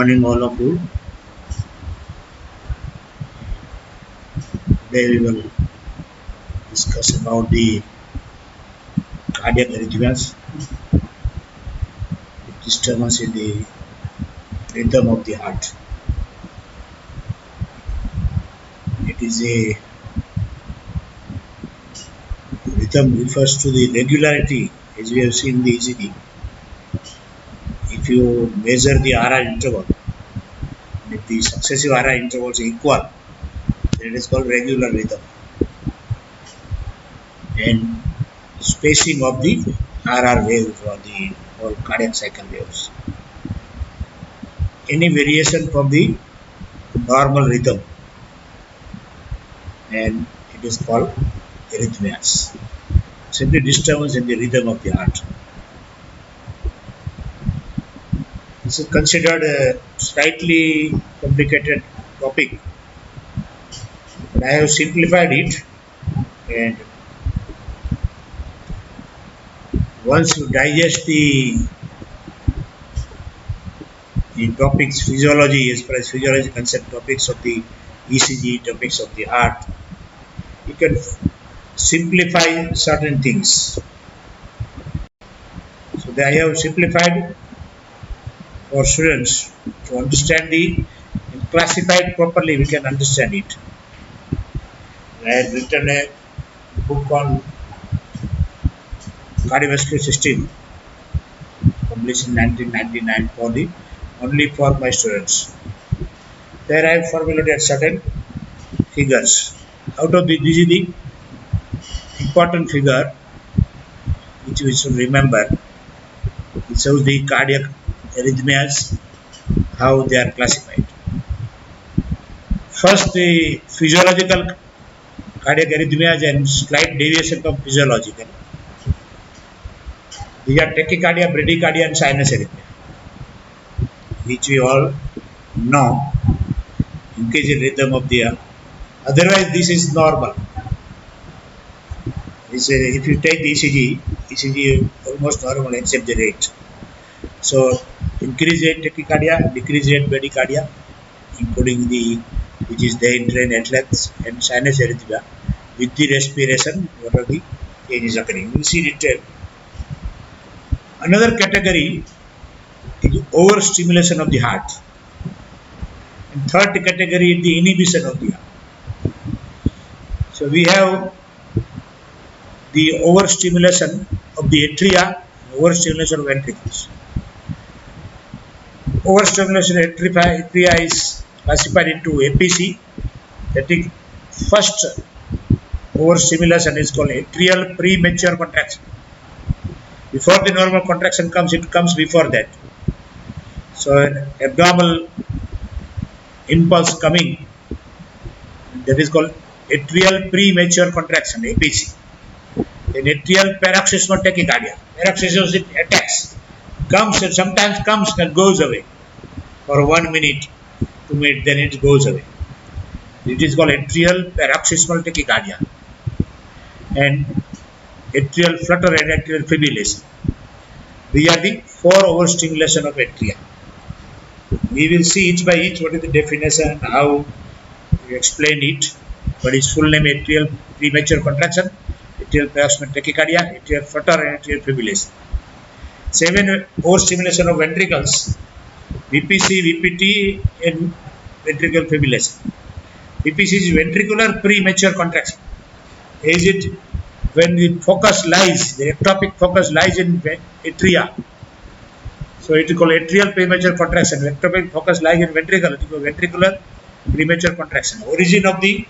Morning all of you. Today we will discuss about the cardiac arrhythmias, disturbance in the rhythm of the heart. It is a rhythm refers to the regularity as we have seen in the ECG. If you measure the RR interval, if the successive RR intervals are equal, then it is called regular rhythm. And spacing of the RR waves or the cardiac cycle waves. Any variation from the normal rhythm, and it is called arrhythmias. Simply disturbance in the rhythm of the heart. This is considered a slightly complicated topic, but I have simplified it, and once you digest the topics physiology, as far as physiology concept, topics of the ECG, topics of the heart, you can simplify certain things. So I have simplified for students to understand and classify it properly. We can understand it. I had written a book on cardiovascular system, published in 1999 only for my students. There I have formulated certain figures. Out of this is the important figure which we should remember. It shows the cardiac arrhythmias, how they are classified. First, the physiological cardiac arrhythmias and slight deviation from physiological. These are tachycardia, bradycardia, and sinus arrhythmia, which we all know increase in rhythm of the heart. Otherwise, this is normal. If you take the ECG almost normal except the rate. So, increase rate tachycardia, decrease rate bradycardia, including which is the entrain athletics and sinus arrhythmia with the respiration, what are the changes occurring. We see detail. Another category is overstimulation of the heart. And third category is the inhibition of the heart. So we have the overstimulation of the atria, overstimulation of ventricles. Overstimulation of atria is classified into APC. That is, first overstimulation is called atrial premature contraction. Before the normal contraction comes, it comes before that. So an abdominal impulse coming, that is called atrial premature contraction, APC. Then atrial paroxysmal tachycardia. Paroxysmal attacks. Comes and sometimes comes and goes away. For 1 minute, 2 minutes, then it goes away. It is called atrial paroxysmal tachycardia. And atrial flutter and atrial fibrillation. These are the 4 overstimulation of atria. We will see each by each what is the definition, how we explain it. What is full name? Atrial premature contraction, atrial paroxysmal tachycardia, atrial flutter and atrial fibrillation. 7 overstimulation of ventricles, VPC, VPT and ventricular fibrillation. VPC is ventricular premature contraction. Is it when the focus lies, the ectopic focus lies in atria. So it is called atrial premature contraction. Ectopic focus lies in ventricle. It is called ventricular premature contraction. Origin of the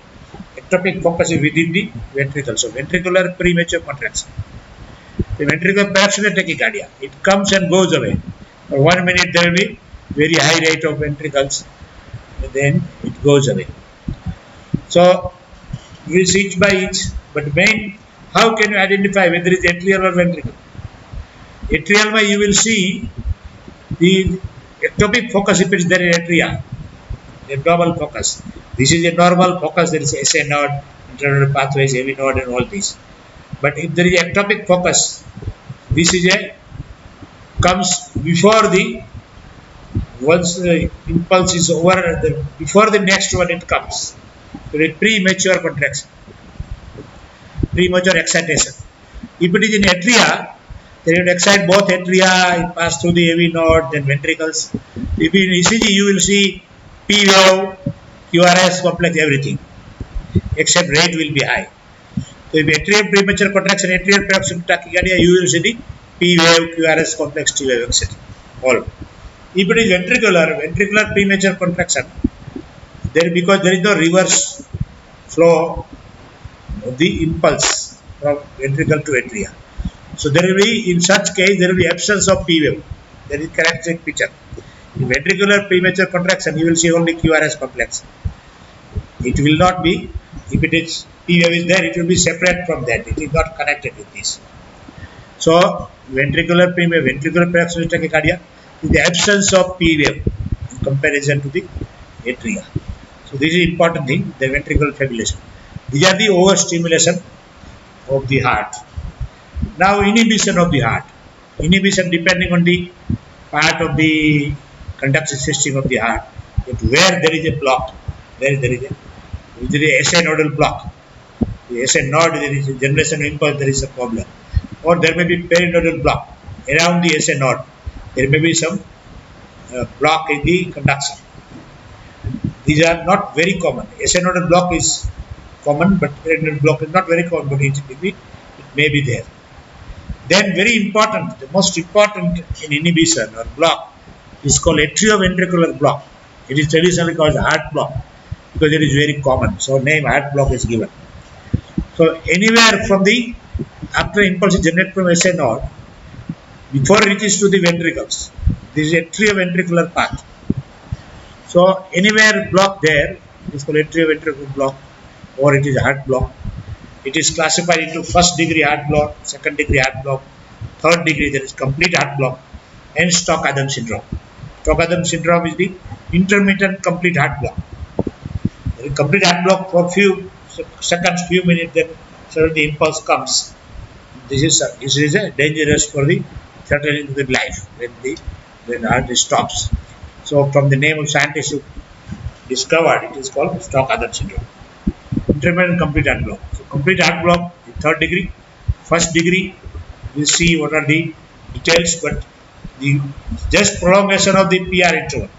ectopic focus is within the ventricle. So ventricular premature contraction. The ventricular paroxysmal tachycardia. It comes and goes away. For 1 minute there will be very high rate of ventricles. And then it goes away. So we will see each by each. But how can you identify whether it is atrial or ventricle? Atrial, you will see the ectopic focus if it is there in atria, abdominal focus. This is a normal focus. There is SA node, internal pathways, AV node, and all these. But if there is ectopic focus, this is comes before the Once the impulse is over, before the next one it comes. There is premature contraction, premature excitation. If it is in atria, then it will excite both atria, it pass through the AV node, then ventricles. If in ECG you will see P wave, QRS complex, everything, except rate will be high. So if atrial premature contraction, atrial paroxysmal tachycardia, you will see the P wave, QRS complex, T wave, etc. All. If it is ventricular premature contraction, there because there is no reverse flow of the impulse from ventricle to atria. So there will be, in such case, there will be absence of P wave. That is characteristic picture. In ventricular premature contraction, you will see only QRS complex. It will not be, if it is P wave is there, it will be separate from that. It is not connected with this. So ventricular paroxysmal tachycardia is the absence of P wave in comparison to the atria. So this is important thing, the ventricular fibrillation. These are the overstimulation of the heart. Now inhibition of the heart. Inhibition depending on the part of the conduction system of the heart. Where there is a block, where there is a SA nodal block. The SA node, there is a generation impulse, there is a problem. Or there may be perinodal block around the SA node. There may be some block in the conduction. These are not very common. SA nodal block is common, but perinodal block is not very common, but it may be there. Then very important, the most important in inhibition or block is called atrioventricular block. It is traditionally called heart block because it is very common. So name heart block is given. So anywhere from the, after impulse is generated from SA node, before it reaches to the ventricles, this is atrioventricular path. So anywhere block there, it is called atrioventricular block or it is heart block. It is classified into first degree heart block, second degree heart block, third degree, there is complete heart block, and Stock-Adams syndrome. Stock-Adams syndrome is the intermittent complete heart block. There is complete heart block for few seconds, few minutes, then suddenly the impulse comes. This is a dangerous for the certainly to the life when heart stops. So from the name of scientists who discovered, it is called Stock-Adams syndrome. Intermittent complete heart block. So complete heart block, the third degree, first degree, we'll see what are the details, but the just prolongation of the PR interval.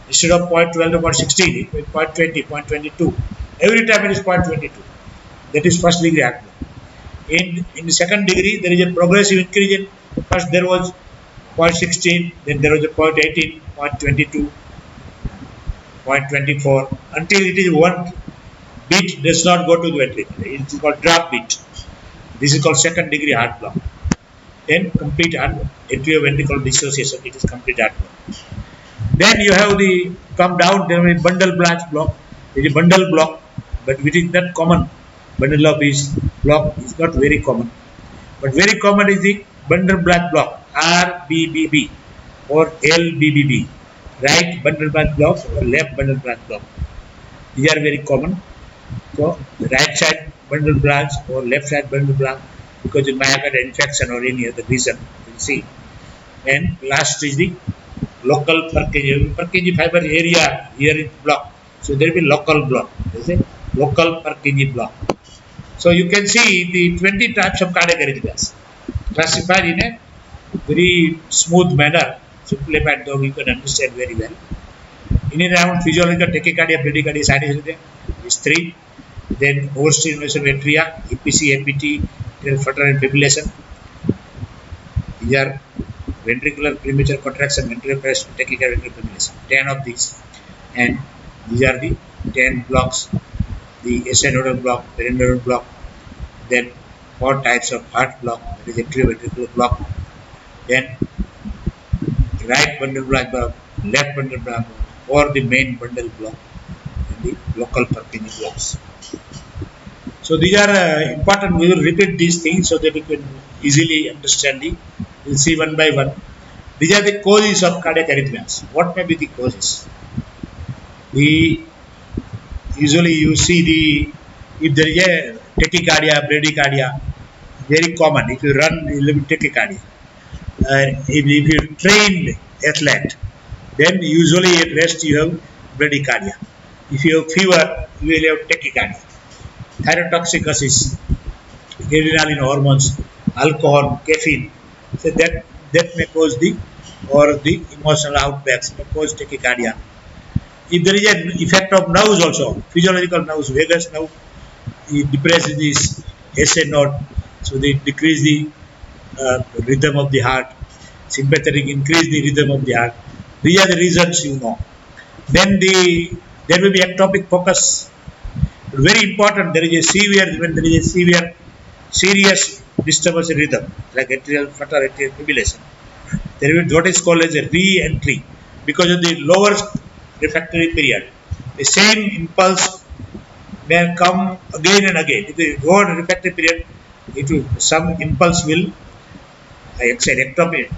Instead of 0.12 to 0.16, it will 0.20, 0.22. Every time it is 0.22. That is first degree heart block. In the second degree, there is a progressive increase in, first there was 0.16, then there was a 0.18, 0.22, 0.24, until it is one beat does not go to the ventricle. It is called drop beat. This is called second degree heart block. Then complete heart atrioventricular dissociation. It is complete heart block. Then you have the come down. There is bundle branch block. There is a bundle block, but which is not common. Bundle of is block is not very common, but very common is the bundle branch block RBBB or LBBB. Right bundle branch block or left bundle branch block. These are very common. So the right side bundle branch or left side bundle branch because it may have an infection or any other reason, we'll see. And last is the local Purkinje fiber area here is block. So there will be local block. There's a local Purkinje block. So you can see the 20 types of cardiac arrhythmias classified in a very smooth manner, simplified though you can understand very well. In and around physiological tachycardia, bradycardia, sinus rhythm is 3. Then overstimulation of atria, EPC, APT, flutter and fibrillation. These are ventricular premature contraction, ventricular tachycardia, ventricular fibrillation. 10 of these, and these are the 10 blocks: the SA nodal block, perinodal block. Then 4 types of heart block. There is atrioventricular block. Then right bundle block, left bundle block, or the main bundle block, and the local Purkinje blocks. So these are important. We will repeat these things so that you can easily understand the. We'll see one by one. These are the causes of cardiac arrhythmias. What may be the causes? Usually you see if there is a tachycardia, bradycardia, very common. If you run, you will be tachycardia. If you trained athlete, Then usually at rest you have bradycardia. If you have fever, you will have tachycardia. Thyrotoxicosis, adrenaline hormones, alcohol, caffeine. So that may cause the emotional outbreaks may cause tachycardia. If there is an effect of nerves also, physiological nerves, vagus nerve, it depresses this SA node, so they decrease the rhythm of the heart. Sympathetic increase the rhythm of the heart. These are the reasons you know. Then there will be ectopic focus. Very important. There is a severe when there is a severe serious disturbance in rhythm like atrial flutter, atrial fibrillation. There will be what is called as a re-entry because of the lower refractory period. The same impulse may come again and again. If the lower refractory period, it will some impulse will excite ectopy.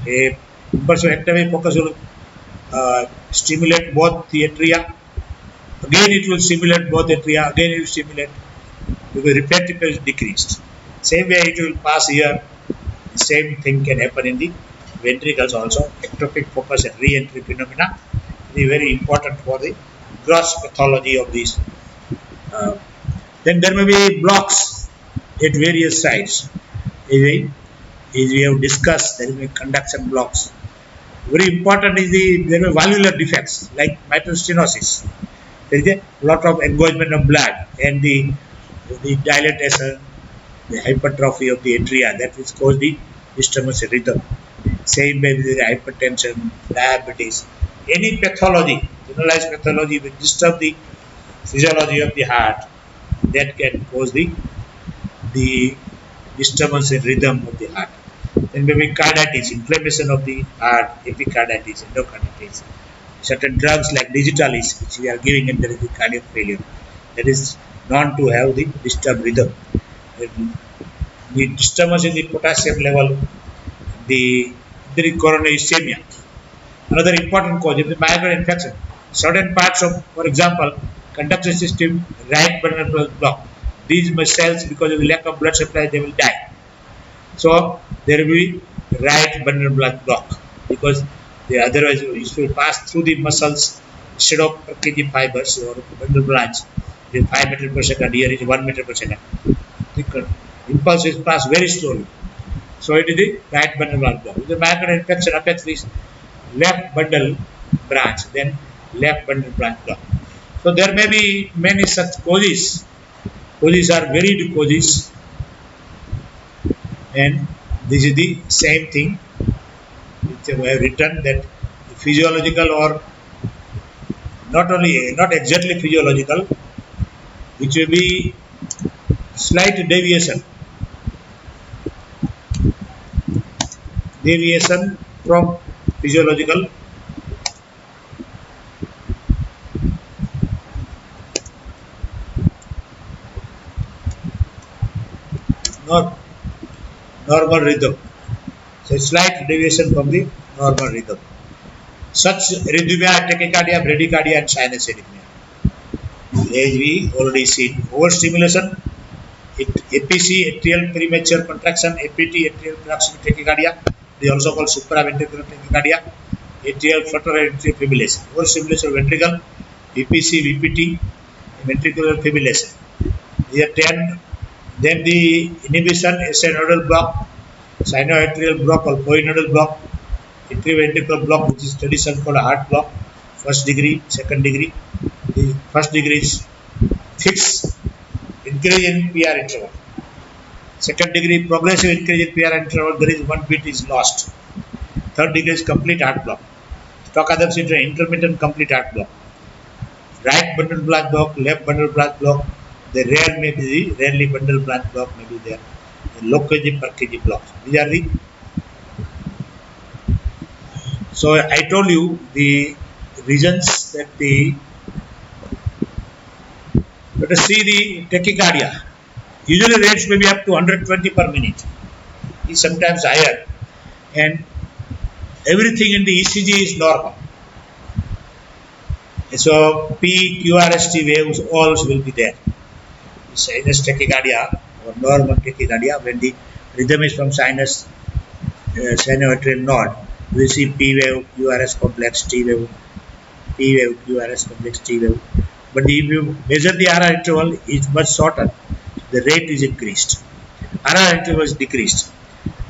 A impulse of ectopy focus will stimulate both the atria. Again, it will stimulate both atria. Again, it will stimulate because refractory period is decreased. Same way, it will pass here. The same thing can happen in the ventricles also. Ectopic focus and re-entry phenomena is very important for the gross pathology of these. Uh, then there may be blocks at various sites. As we have discussed, there may be conduction blocks. Very important is there may be valvular defects like mitral stenosis. There is a lot of engorgement of blood and the dilatation, the hypertrophy of the atria that will cause the disturbance in rhythm. Same way with the hypertension, diabetes, any pathology, generalized pathology will disturb the physiology of the heart that can cause the disturbance in rhythm of the heart. Then maybe carditis, inflammation of the heart, epicarditis, endocarditis. Certain drugs like digitalis, which we are giving and there is the cardiac failure, that is known to have the disturbed rhythm. The disturbance in the potassium level, there is coronary ischemia. Another important cause is the myocardial infection. Certain parts of, for example, conduction system, right bundle block. These cells, because of the lack of blood supply, they will die. So there will be right bundle block because otherwise it will pass through the muscles instead of Purkinje fibers or bundle branch. The 5 meters per second, here is 1 meter per second. The impulse is passed very slowly. So it is the right bundle block. If the myocardial infection affects this left bundle branch, then left bundle branch block. So there may be many such causes. Causes are varied causes, and this is the same thing which I have written that physiological or not exactly physiological, which will be slight deviation from physiological, not normal rhythm. So slight deviation from the normal rhythm. Such arrhythmia, tachycardia, bradycardia, and sinus arrhythmia. As we already seen, overstimulation, APC, atrial premature contraction, APT, atrial proximal tachycardia. They also called supraventricular tachycardia, atrial flutter, and atrial fibrillation. Overstimulation of ventricle, VPC, VPT, ventricular fibrillation. These are 10. Then the inhibition, nodal block, sinoatrial block or poinodal block, atrioventricular block, which is traditionally called a heart block, first degree, second degree. The first degree is fixed increase in PR interval. Second degree progressive increase in PR interval, there is one beat is lost. Third degree is complete heart block. Stochastic syndrome, intermittent complete heart block. Right bundle branch block, left bundle branch block. The rarely bundle branch block may be there. The low kg per kg blocks. These are the. So I told you the reasons that let us see the tachycardia. Usually rates may be up to 120 per minute. Is sometimes higher, and everything in the ECG is normal. So P, QRST waves all will be there. Sinus tachycardia or normal tachycardia when the rhythm is from sinus sinoatrial node We see P wave, QRS complex, T wave, P wave, QRS complex, T wave. But if you measure the RR interval, it's much shorter. The rate is increased. RR interval is decreased.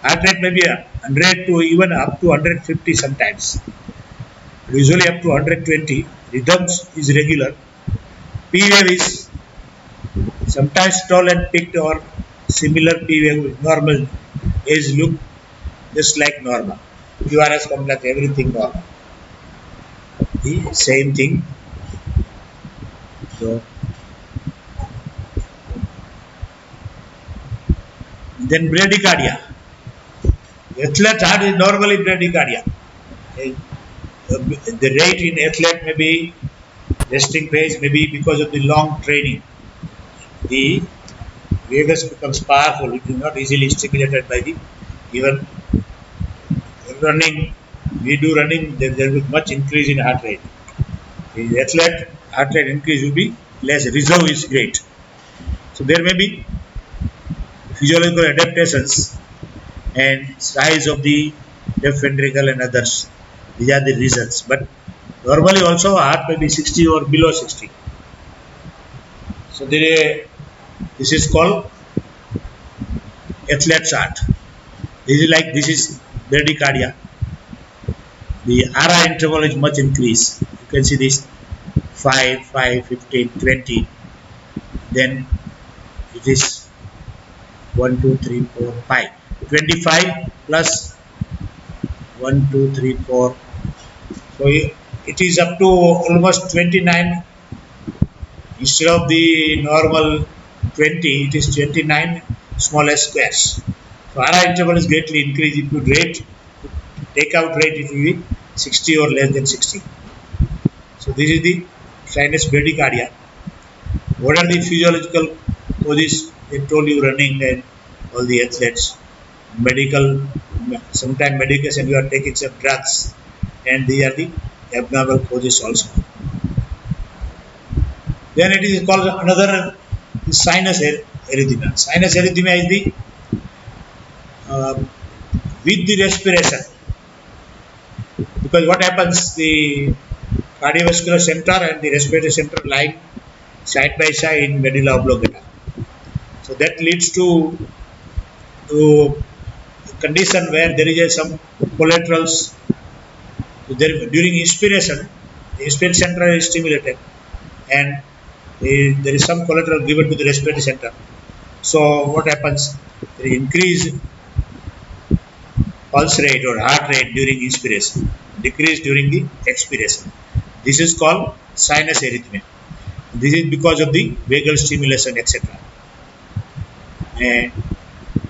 Heart rate may be 100 to even up to 150 sometimes. Usually up to 120. Rhythms is regular. P wave is sometimes tall and peaked or similar P wave normal age look just like normal. QRS complex, everything normal. The same thing. So then bradycardia. Athlete heart is normally bradycardia. The rate in athlete may be resting phase, maybe because of the long training. The vagus becomes powerful. It is not easily stimulated by the even running. We do running, there will be much increase in heart rate. The athlete heart rate increase will be less. Reserve is great. So there may be physiological adaptations and size of the left ventricle and others. These are the reasons. But normally also heart may be 60 or below 60. So this is called athlete's heart. This is bradycardia. The RR interval is much increased. You can see this 5, 5, 15, 20. Then it is 1, 2, 3, 4, 5. 25 plus 1, 2, 3, 4. So it is up to almost 29. Instead of the normal 20, it is 29 smallest squares. So RR interval is greatly increased. If you rate, take out rate, it will be 60 or less than 60. So this is the sinus bradycardia. What are the physiological causes? I told you running and all the athletes. Medical, sometimes medication you are taking some drugs, and these are the abnormal causes also. Then it is called another sinus arrhythmia. Sinus arrhythmia is the uh, with the respiration, because what happens, the cardiovascular center and the respiratory center lying side by side in medulla oblongata. So that leads to condition where there is some collaterals. So during inspiration, the inspiration center is stimulated, and there is some collateral given to the respiratory center. So what happens? There is increased pulse rate or heart rate during inspiration, decrease during the expiration. This is called sinus arrhythmia. This is because of the vagal stimulation, etc. And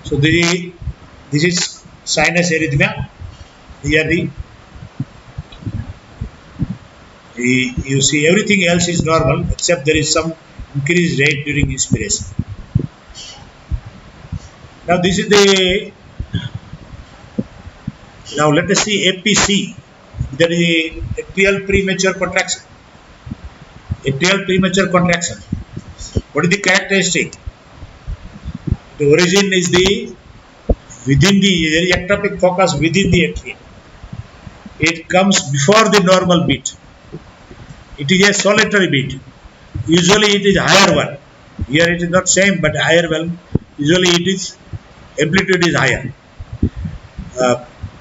so this is sinus arrhythmia. Here you see everything else is normal except there is some increased rate during inspiration. Now this is the now let us see APC. That is atrial premature contraction. Atrial premature contraction. What is the characteristic? The origin is the within the ectopic focus within the atrium. It comes before the normal beat. It is a solitary beat. Usually it is higher one. Here it is not same but higher one. Usually it is amplitude is higher.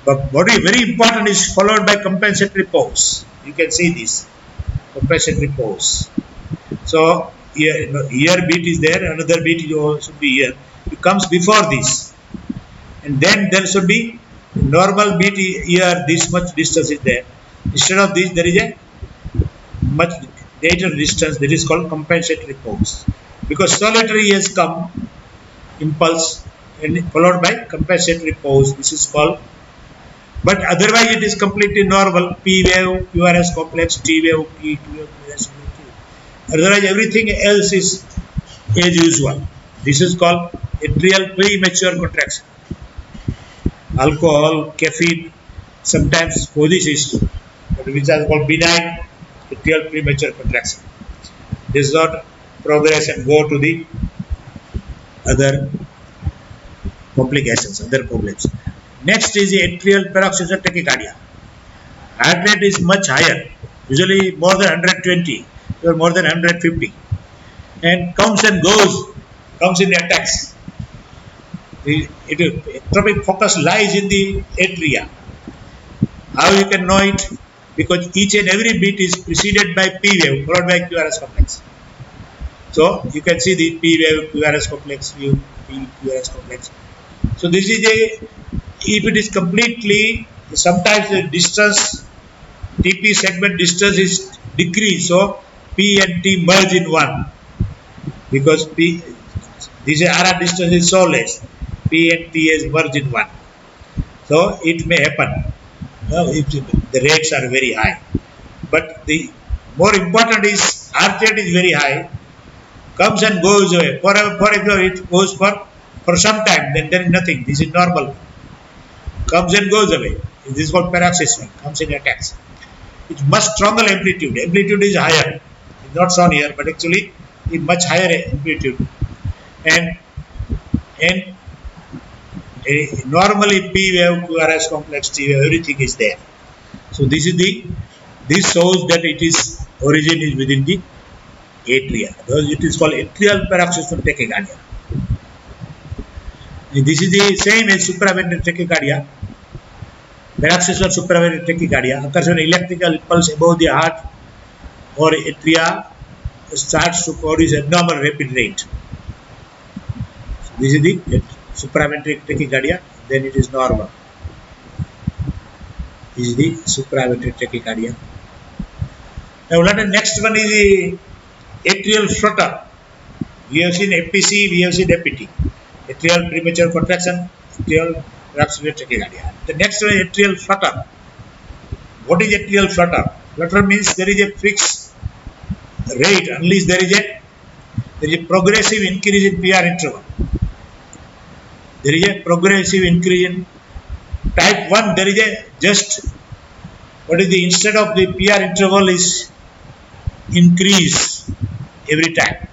But what is very important is followed by compensatory pause. You can see this compensatory pause. So here beat is there, another beat should be here. It comes before this, and then there should be normal beat here. This much distance is there. Instead of this, there is a much greater distance. That is called compensatory pause, because solitary has come impulse and followed by compensatory pause. This is called. But otherwise, it is completely normal. P wave, QRS complex, T wave, P wave, QRS. Otherwise, everything else is as usual. This is called atrial premature contraction. Alcohol, caffeine, sometimes causes which are called benign atrial premature contraction. This is not progress and go to the other complications, other problems. Next is the atrial paroxysmal tachycardia. heart rate is much higher, usually more than 120 or more than 150, and comes and goes, comes in attacks. Ectopic focus lies in the atria. How you can know it? Because each and every beat is preceded by P wave followed by QRS complex. So you can see the P wave, QRS complex, QRS complex. So this is if it is completely, sometimes the distance, TP segment distance is decreased. So P and T merge in one, because this RR distance is so less. P and T is merged in one. So it may happen if the rates are very high. But the more important is heart rate is very high, comes and goes away. For example, it goes for some time, then there is nothing. This is normal. Comes and goes away. This is called paroxysmal, comes in attacks. It's much stronger amplitude. Amplitude is higher. It's not shown here, but actually it's much higher amplitude. And normally P wave, QRS complex, T wave, everything is there. So this shows that it is origin is within the atria. It is called atrial paroxysmal tachycardia. This is the same as supraventricular tachycardia. Paroxysmal supraventricular tachycardia occurs when electrical impulse above the heart or atria starts to produce abnormal rapid rate. So this is the supraventricular tachycardia, then it is normal. This is the supraventricular tachycardia. Now next one is the atrial flutter. We have seen APC, we have seen APT. Atrial premature contraction, atrial paroxysmal tachycardia. The next one is atrial flutter. What is atrial flutter? Flutter means there is a fixed rate unless there is a progressive increase in PR interval. There is a progressive increase in type 1. There is a just instead of the PR interval is increase every time.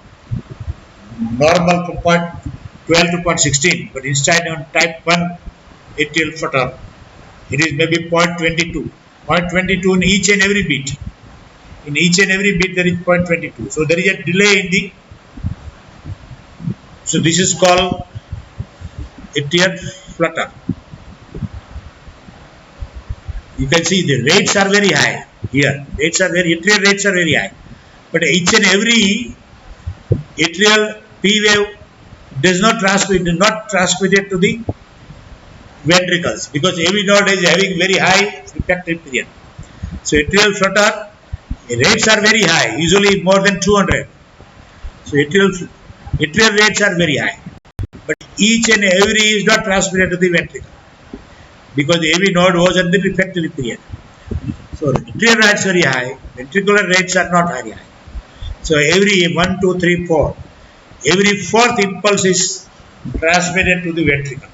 Normal from 0.12 to 0.16, but instead on type 1 atrial flutter, it is maybe 0.22. 0.22 in each and every beat. In each and every beat there is 0.22. So there is a delay in the. So this is called atrial flutter. You can see the rates are very high here. Atrial rates are very high, but each and every atrial P wave does not transmit it to the ventricles, because every node is having very high refractive period. So atrial flutter rates are very high, usually more than 200. So atrial rates are very high, but each and every is not transmitted to the ventricle, because every node was under refractory period. So atrial rates very high, ventricular rates are not very high. So every 1, 2, 3, 4, every fourth impulse is transmitted to the ventricle.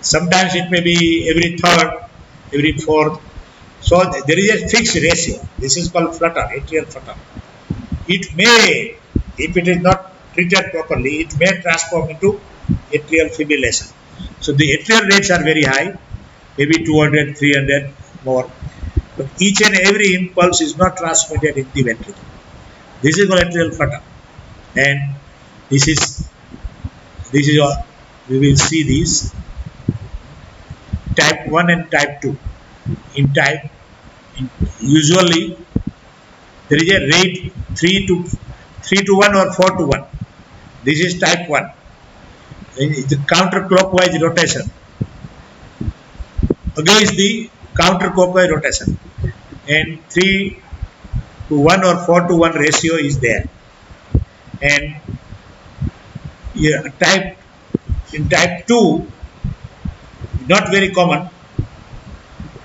Sometimes it may be every third, every fourth. So there is a fixed ratio. This is called flutter, atrial flutter. It may, if it is not treated properly, it may transform into atrial fibrillation. So the atrial rates are very high, maybe 200, 300 more. But each and every impulse is not transmitted in the ventricle. This is called atrial flutter. And this is all. We will see these type 1 and type 2. Usually there is a rate 3 to 1 or 4 to 1. This is type 1. It's a counterclockwise rotation against the counterclockwise rotation, and 3 to 1 or 4 to 1 ratio is there. And in type 2, not very common.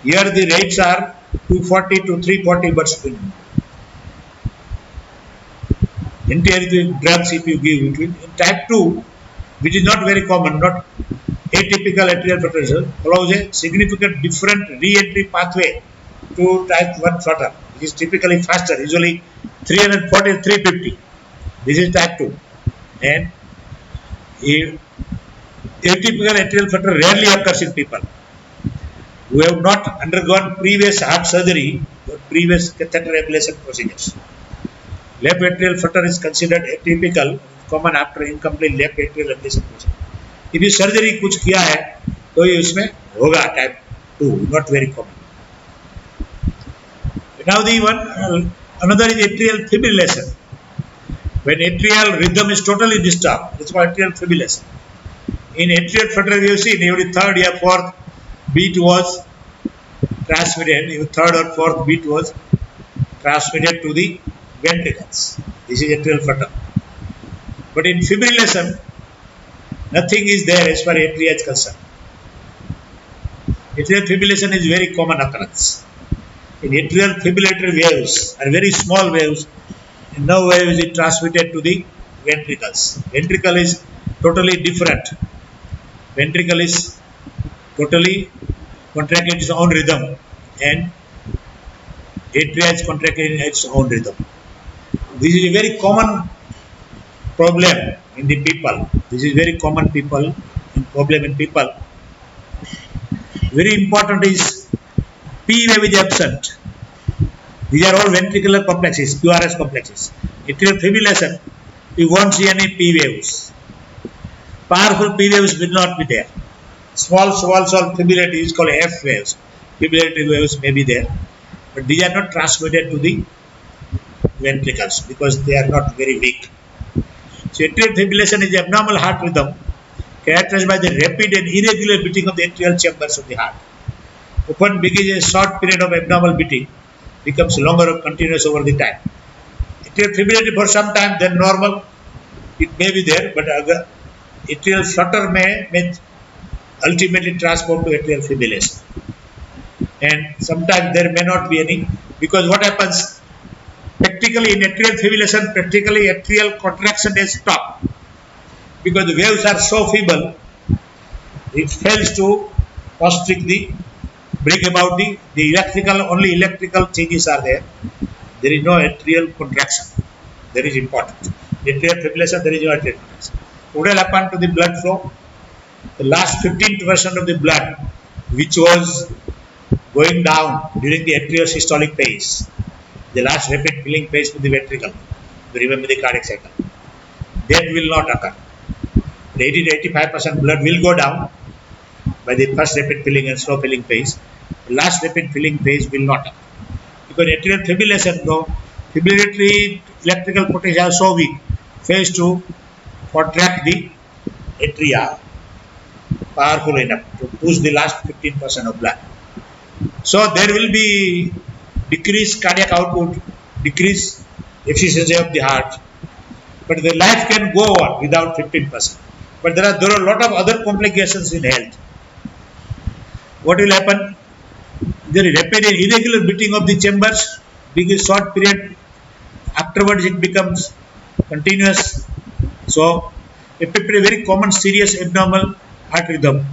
Here the rates are 240 to 340 per spin. Entire drugs if you give it. In type 2, which is not very common, not atypical atrial fibrillation, allows a significant different re-entry pathway to type 1 flutter, which is typically faster, usually 340 to 350. This is type 2. And atypical atrial flutter rarely occurs in people. who have not undergone previous heart surgery or previous catheter ablation procedures. Left atrial flutter is considered atypical, common after incomplete left atrial ablation procedure. यदि surgery कुछ किया है तो ये उसमें होगा type 2, not very common. Now the one another is atrial fibrillation. When atrial rhythm is totally disturbed, it's called atrial fibrillation. In atrial flutter, you see every third or fourth beat was transmitted. Your third or fourth beat was transmitted to the ventricles. This is atrial flutter. But in fibrillation, nothing is there as far as atria is concerned. Atrial fibrillation is very common occurrence. In atrial fibrillatory waves are very small waves. In no way is it transmitted to the ventricles. Ventricle is totally different. Ventricle is totally contracted its own rhythm, and atria is contracted in its own rhythm. This is a very common problem in the people. This is very common problem in people. Very important is P wave is absent. These are all ventricular complexes, QRS complexes. Atrial fibrillation, you won't see any P waves. Powerful P waves will not be there. Small fibrillatory is called F waves. Fibrillatory waves may be there, but these are not transmitted to the ventricles because they are not very weak. So atrial fibrillation is abnormal heart rhythm characterized by the rapid and irregular beating of the atrial chambers of the heart. Often begins a short period of abnormal beating, becomes longer or continuous over the time. Atrial fibrillation for some time, then normal, it may be there, but atrial flutter may ultimately transform to atrial fibrillation. And sometimes there may not be any, because what happens, practically in atrial fibrillation, practically atrial contraction is stopped. Because the waves are so feeble, it fails to bring about the electrical, only electrical changes are there. There is no atrial contraction. That is important. Atrial fibrillation, there is no atrial contraction. What will happen to the blood flow? The last 15% of the blood which was going down during the atriosystolic phase, the last rapid filling phase to the ventricle, remember the cardiac cycle, that will not occur. The 80 to 85% blood will go down by the first rapid filling and slow filling phase. The last rapid filling phase will not occur. Because atrial fibrillation, though, fibrillatory electrical potential is so weak, fails to contract the atria powerful enough to push the last 15% of blood. So there will be decreased cardiac output, decreased efficiency of the heart, but the life can go on without 15%. But there are a lot of other complications in health. What will happen? The rapid and irregular beating of the chambers, being a short period, afterwards it becomes continuous. So a very common serious abnormal heart rhythm.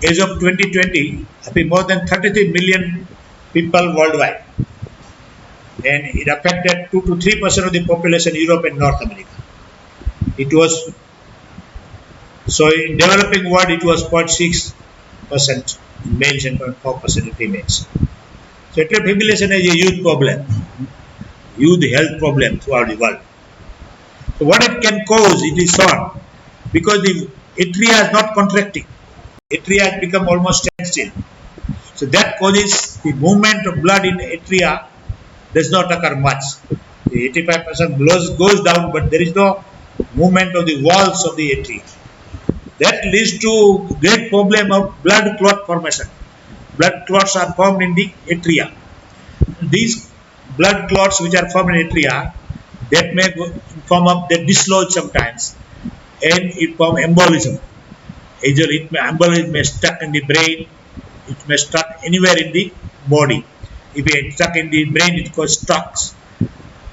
As of 2020, more than 33 million people worldwide, and it affected 2 to 3% of the population in Europe and North America. It was so in developing world it was 0.6% in males and 0.4% in females. So atrial fibrillation is a huge problem, huge health problem throughout the world. So what it can cause, it is shown, because the atria is not contracting. Atria has become almost standstill. So that causes the movement of blood in atria does not occur much. The 85% goes down, but there is no movement of the walls of the atria. That leads to great problem of blood clot formation. Blood clots are formed in the atria. These blood clots which are formed in atria, that may form up, they dislodge sometimes, and it form embolism. Either embolism may stuck in the brain, it may stuck anywhere in the body. If it stuck in the brain, it causes stocks.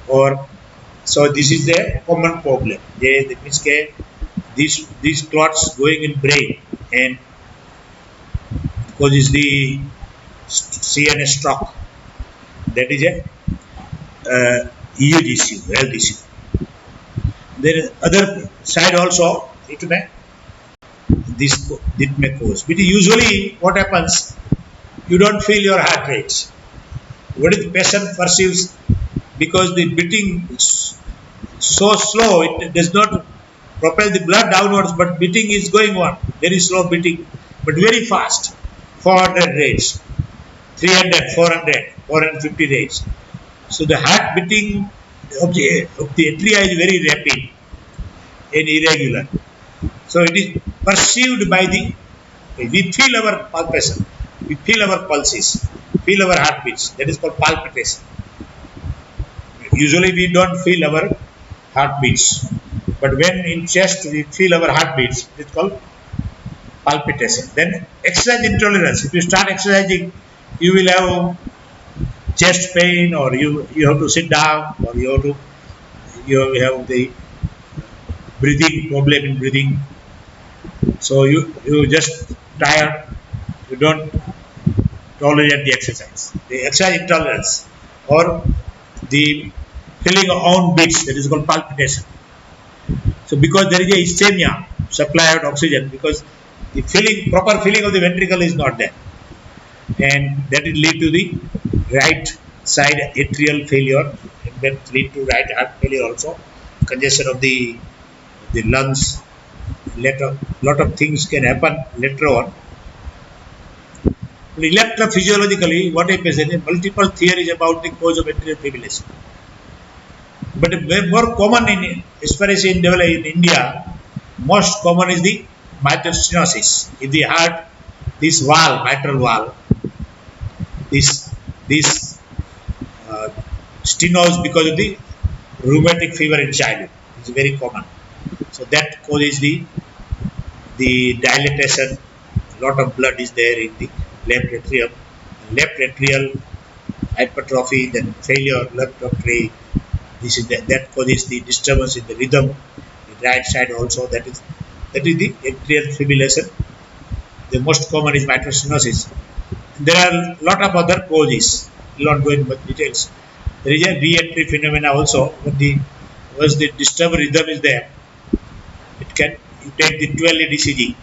Or so this is the common problem. That means these clots going in brain and causes the CNS stroke. That is a huge issue, health issue. There is other side also. It may This may cause. But usually, what happens? You don't feel your heart rates. What is the patient perceives because the beating is so slow, it does not propel the blood downwards, but beating is going on. Very slow beating, but very fast. 400 rates, 300, 400, 450 rates. So the heart beating of the atria is very rapid and irregular. So it is perceived by the, we feel our pulsation, we feel our pulses, feel our heartbeats. That is called palpitation. Usually we don't feel our heartbeats, but when in chest we feel our heartbeats, it's called palpitation. Then exercise intolerance. If you start exercising, you will have chest pain, or you have to sit down, or you have the breathing problem in breathing. So you just tired. You don't tolerate the exercise. The exercise intolerance, or the feeling of own beats, that is called palpitation. So because there is a ischemia, supply of oxygen, because the feeling, proper feeling of the ventricle is not there, and that will lead to the right side atrial failure, and that lead to right heart failure also, congestion of the lungs. Lot of things can happen later on. Electrophysiologically, what happens is multiple theories about the cause of atrial fibrillation. But more common in, especially in India, most common is the mitral stenosis. In the heart, this valve, mitral valve, this uh, stenos because of the rheumatic fever in childhood. It's very common. So that causes the dilatation. A lot of blood is there in the left atrium. Left atrial hypertrophy, then failure, left artery. This is that causes the disturbance in the rhythm. The right side also, that is the atrial fibrillation. The most common is mitral stenosis. There are a lot of other causes. I will not go into much details. There is a re-entry phenomena also. Once the disturbed rhythm is there, it can, you take the 12 DCG,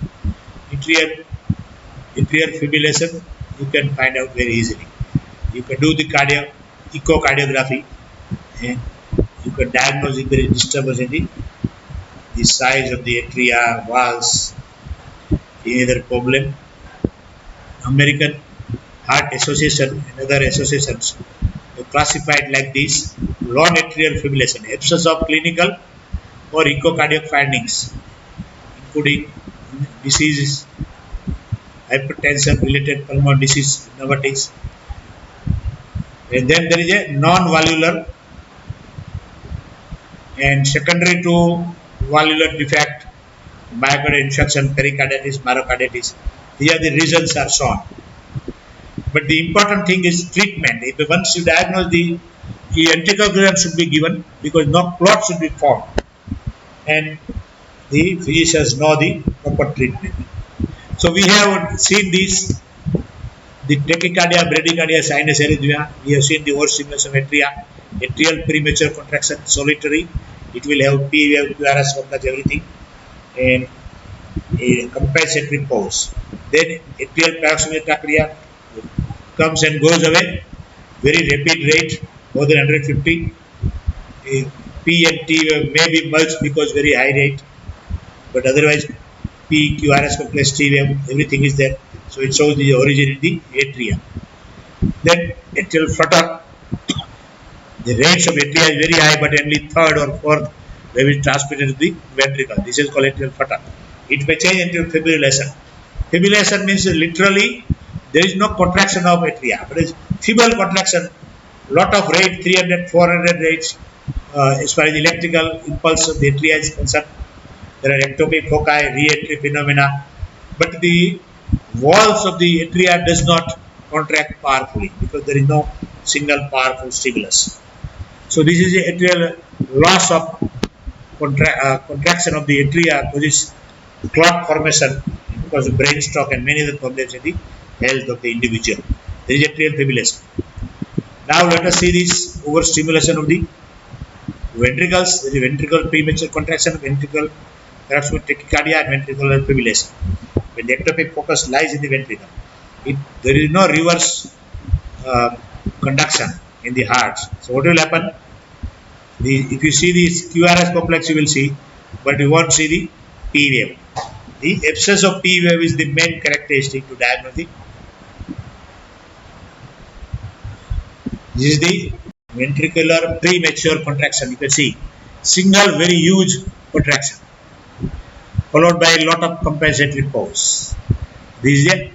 atrial fibrillation, you can find out very easily. You can do the echocardiography, and you can diagnose if there is disturbance in the size of the atria, valves, any other problem. American Heart Association and other associations are classified like this: non-atrial fibrillation, absence of clinical or echocardiac findings, including diseases, hypertension related pulmonary disease, pneumatics. And then there is a non-valvular and secondary to valvular defect, myocardial infarction, pericarditis, myocarditis. These are the reasons are shown. But the important thing is treatment. If once you diagnose the anticoagulant should be given, because no clot should be formed, and the physicians know the proper treatment. So we have seen this, the tachycardia, bradycardia, sinus arrhythmia. We have seen the overstimulation of atria, atrial premature contraction, solitary. It will have P, QRS, focus, everything, and a compensatory pause. Then atrial paroxysmal tachycardia comes and goes away, very rapid rate, more than 150. P and T may be merged because very high rate, but otherwise P, QRS complex T wave, everything is there. So it shows the origin in the atria. Then atrial flutter, the rates of atria is very high, but only third or fourth wave is transmitted to the ventricle. This is called atrial flutter. It may change into fibrillation. Fibrillation means literally there is no contraction of atria, but it's feeble contraction. Lot of rate, 300, 400 rates. As far as electrical impulse of the atria is concerned, there are ectopic foci, re-entry phenomena, but the walls of the atria does not contract powerfully because there is no single powerful stimulus. So this is the atrial loss of contraction of the atria causes clot formation because of brain stroke and many other problems in the health of the individual. There is atrial fibrillation. Now let us see this overstimulation of the ventricles. There is ventricle premature contraction, ventricle paroxysmal tachycardia and ventricular fibrillation. When the ectopic focus lies in the ventricle, there is no reverse uh, conduction in the heart. So what will happen? If you see the QRS complex, you will see, but you won't see the P wave. The absence of P wave is the main characteristic to diagnose the. This is the ventricular premature contraction. You can see single very huge contraction followed by a lot of compensatory pause. This is a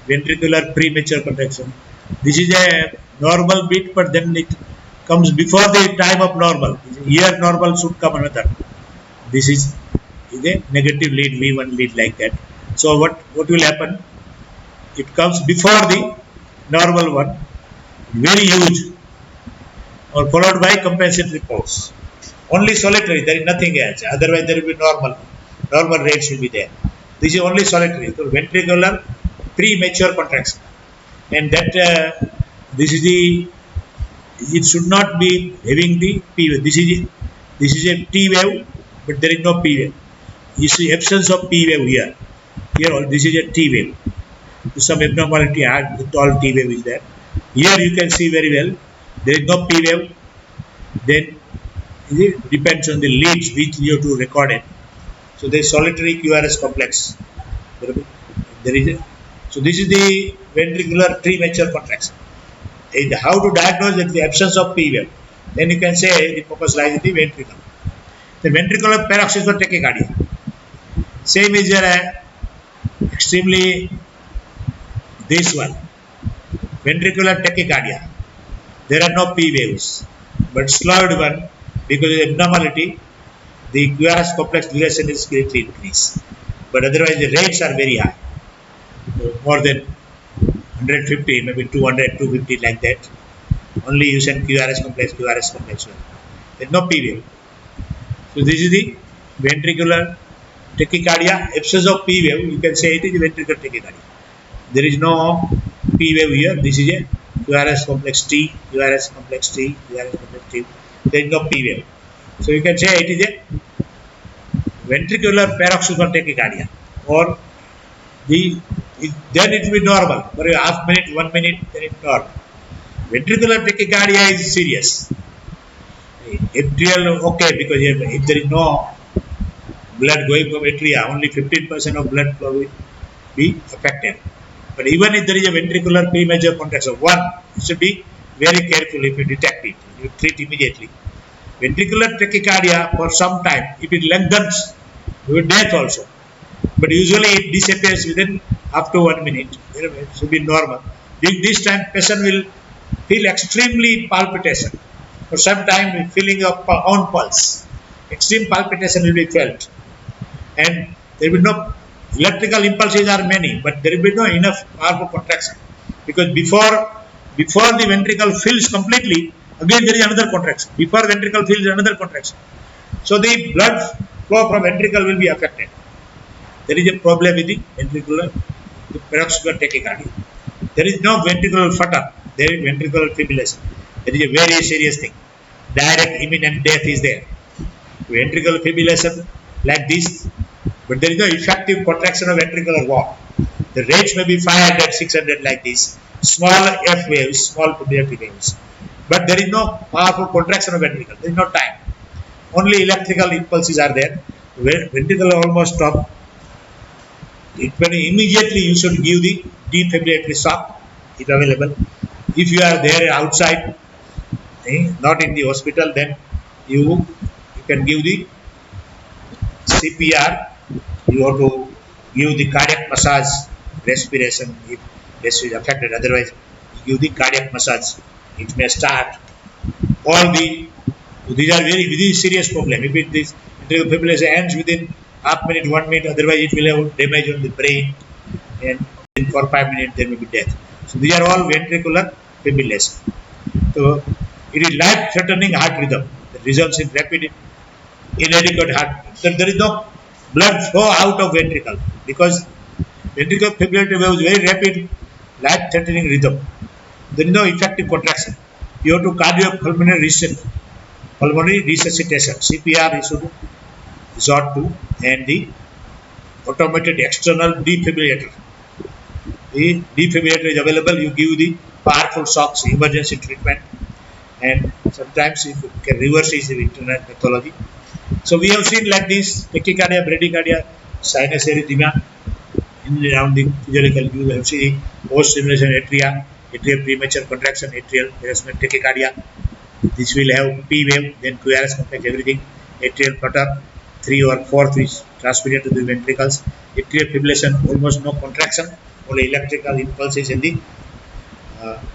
ventricular premature contraction. This is a normal beat, but then it comes before the time of normal. Here normal should come another. This is a negative lead, V1 lead like that. So what will happen? It comes before the normal one, very huge, or followed by compensatory pause. Only solitary, there is nothing else. Otherwise, there will be normal. Normal rates will be there. This is only solitary. So ventricular premature contraction, and that this is the. It should not be having the P wave. This is a T wave, but there is no P wave. You see absence of P wave here. Here, this is a T wave. Some abnormality with all T wave is there. Here you can see very well. There is no P wave. Then it depends on the leads which you have to record it. So there is solitary QRS complex. There is a, so this is the ventricular premature contraction. How to diagnose the absence of P wave? Then you can say the focus lies in the ventricle. The ventricular paroxysmal tachycardia. Same is extremely this one. Ventricular tachycardia. There are no P waves, but slowed one because of abnormality. The QRS complex duration is greatly increased, but otherwise the rates are very high, more than 150, maybe 200, 250 like that. Only you send QRS complex. There is no P wave. So this is the ventricular tachycardia. Absence of P wave, you can say it is ventricular tachycardia. There is no P wave here. This is a QRS complex T, QRS complex T, QRS complex T. There is no P wave. So you can say it is a ventricular paroxysmal tachycardia, or then it will be normal. For a half minute, 1 minute, then it's normal. Ventricular tachycardia is serious. Atrial, okay, because if there is no blood going from atria, only 15% of blood flow will be affected. But even if there is a ventricular premature contraction, you should be very careful if you detect it. You treat immediately. Ventricular tachycardia for some time, if it lengthens, with death also. But usually it disappears within up to 1 minute. It should be normal. During this time, patient will feel extremely palpitation. For some time, feeling of own pulse. Extreme palpitation will be felt. And there will be no electrical impulses are many, but there will be no enough powerful contraction. Because before the ventricle fills completely, again there is another contraction. Before ventricle fills, another contraction. So the blood flow from ventricle will be affected. There is a problem with the ventricular paroxysmal tachycardia. There is no ventricular flutter. There is ventricular fibrillation. There is a very serious thing. Direct imminent death is there. Ventricular fibrillation like this, but there is no effective contraction of ventricular wall. The rates may be 500, 600 like this. Small F waves, small fibrillatory waves. But there is no powerful contraction of ventricle. There is no time. Only electrical impulses are there. Ventricle almost stop. Immediately you should give the defibrillatory shock if available. If you are there outside, not in the hospital, then you can give the CPR. You have to give the cardiac massage, respiration if this is affected. Otherwise, give the cardiac massage. It may start. These are very serious problem. If this ventricular fibrillation ends within half minute, 1 minute, otherwise it will have damage on the brain, and for 5 minutes there may be death. So these are all ventricular fibrillation. So it is life-threatening heart rhythm that results in rapid inadequate heart. So there is no blood flow out of ventricle because ventricular fibrillatory wave is very rapid, life-threatening rhythm. There is no effective contraction. You have to cardiopulmonary resuscitation, CPR is to do. resort to, and the automated external defibrillator. The defibrillator is available. You give the powerful shocks, emergency treatment, and sometimes you can reverse is the internal pathology. So we have seen like this tachycardia, bradycardia, sinus erythema in around the physiological. You have seen post stimulation atria, atrial premature contraction, atrial harassment, tachycardia. This will have P wave, then QRS complex, everything. Atrial flutter, 3 or 4 which transmitted to the ventricles. Atrial fibrillation, almost no contraction, only electrical impulses in the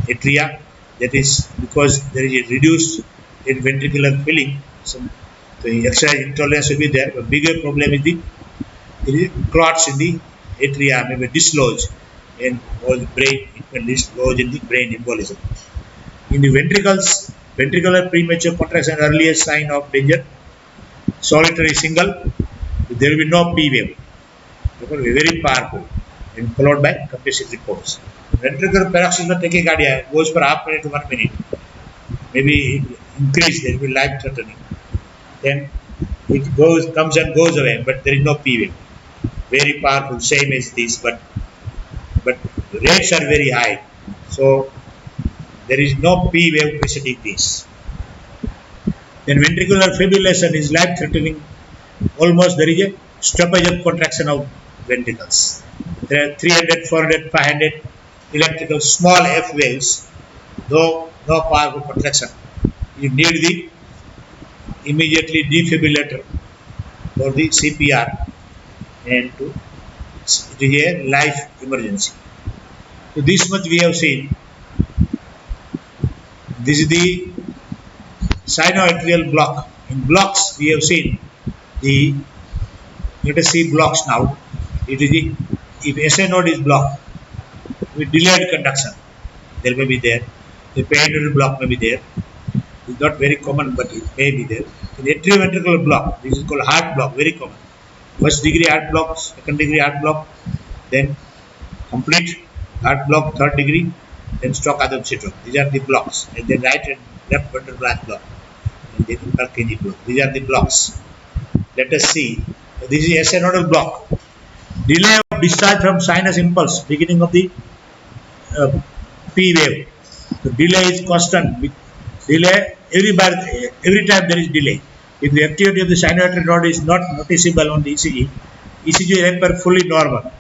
atria. That is because there is a reduced in ventricular filling. So the exercise intolerance will be there. The bigger problem is the clots in the atria, maybe dislodge, and all the brain, it can dislodge in the brain embolism. In the ventricles, ventricular premature contraction, earliest sign of danger. Solitary single, there will be no P wave. Because very powerful and followed by compensatory pause. Ventricular paroxysmal tachycardia goes for half minute to 1 minute. Maybe increase, there will be life threatening. Then it comes and goes away, but there is no P wave. Very powerful, same as this, but rates are very high. So there is no P wave preceding this. Then ventricular fibrillation is life threatening. Almost there is a stoppage of contraction of ventricles. There are 300, 400, 500 electrical small F waves, though no powerful contraction. You need the immediately defibrillator or the CPR, and it is a life emergency. So this much we have seen. This is the sinoatrial block. In blocks we have seen the, let us see blocks now. It is the, if SA node is blocked with delayed conduction, there may be there. The perinodal block may be there. It's not very common, but it may be there. In atrioventricular block, this is called heart block, very common. First degree heart block, second degree heart block, then complete heart block, third degree, then stroke Adam syndrome. These are the blocks. And then right and left bundle branch block. And then Purkinje block. These are the blocks. Let us see. This is SA nodal block. Delay of discharge from sinus impulse, beginning of the P wave. So delay is constant. Delay every time there is delay. If the activity of the sinusoidal node is not noticeable on the ECG, ECG will appear fully normal.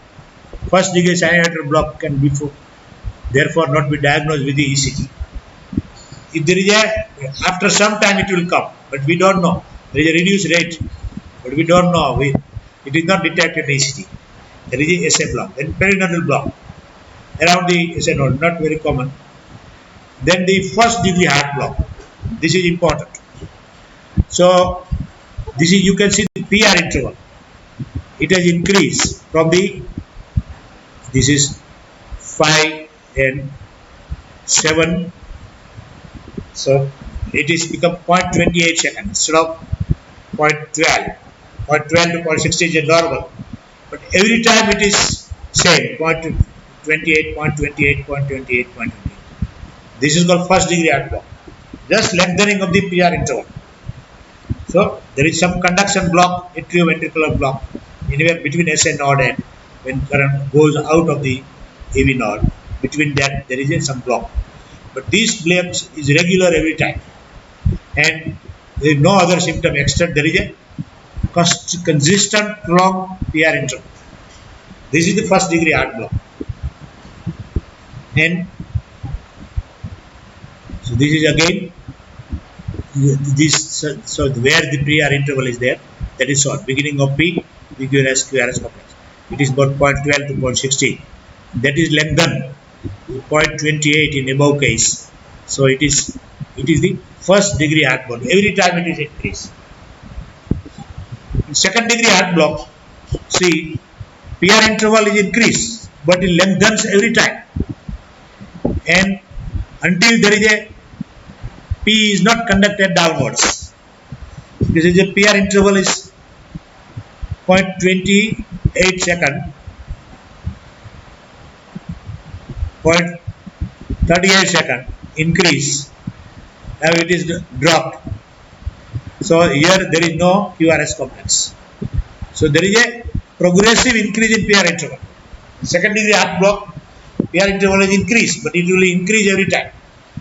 First degree sinusoidal block can therefore not be diagnosed with the ECG. If there is after some time it will come, but we don't know. There is a reduced rate, but we don't know. It is not detected in ECG. There is a SA block, then perinodal block around the SA node, not very common. Then the first degree heart block. This is important. So this is, you can see the PR interval. It has increased from the, this is 5 and 7. So it is become 0.28 seconds instead of 0.12. 0.12 to 0.60 is normal. But every time it is same, 0.28, 0.28, 0.28, 0.28. This is called first degree heart block. Just lengthening of the PR interval. So there is some conduction block, atrioventricular block, anywhere between SA node and when current goes out of the AV node, between that there is some block. But these blocks is regular every time, and there is no other symptom except there is a consistent prolonged PR interval. This is the first degree heart block, and so this is again this. So where the PR interval is there, that is short. Beginning of P, QRS complex. It is about 0.12 to 0.16. That is lengthened to 0.28 in above case. So it is the first degree heart block. Every time it is increased. In second degree heart block, see, PR interval is increased, but it lengthens every time, and until there is a P is not conducted downwards. This is a PR interval is 0.28 second, 0.38 second increase. Now it is dropped. So here there is no QRS complex. So there is a progressive increase in PR interval. Second degree heart block, PR interval is increased, but it will increase every time.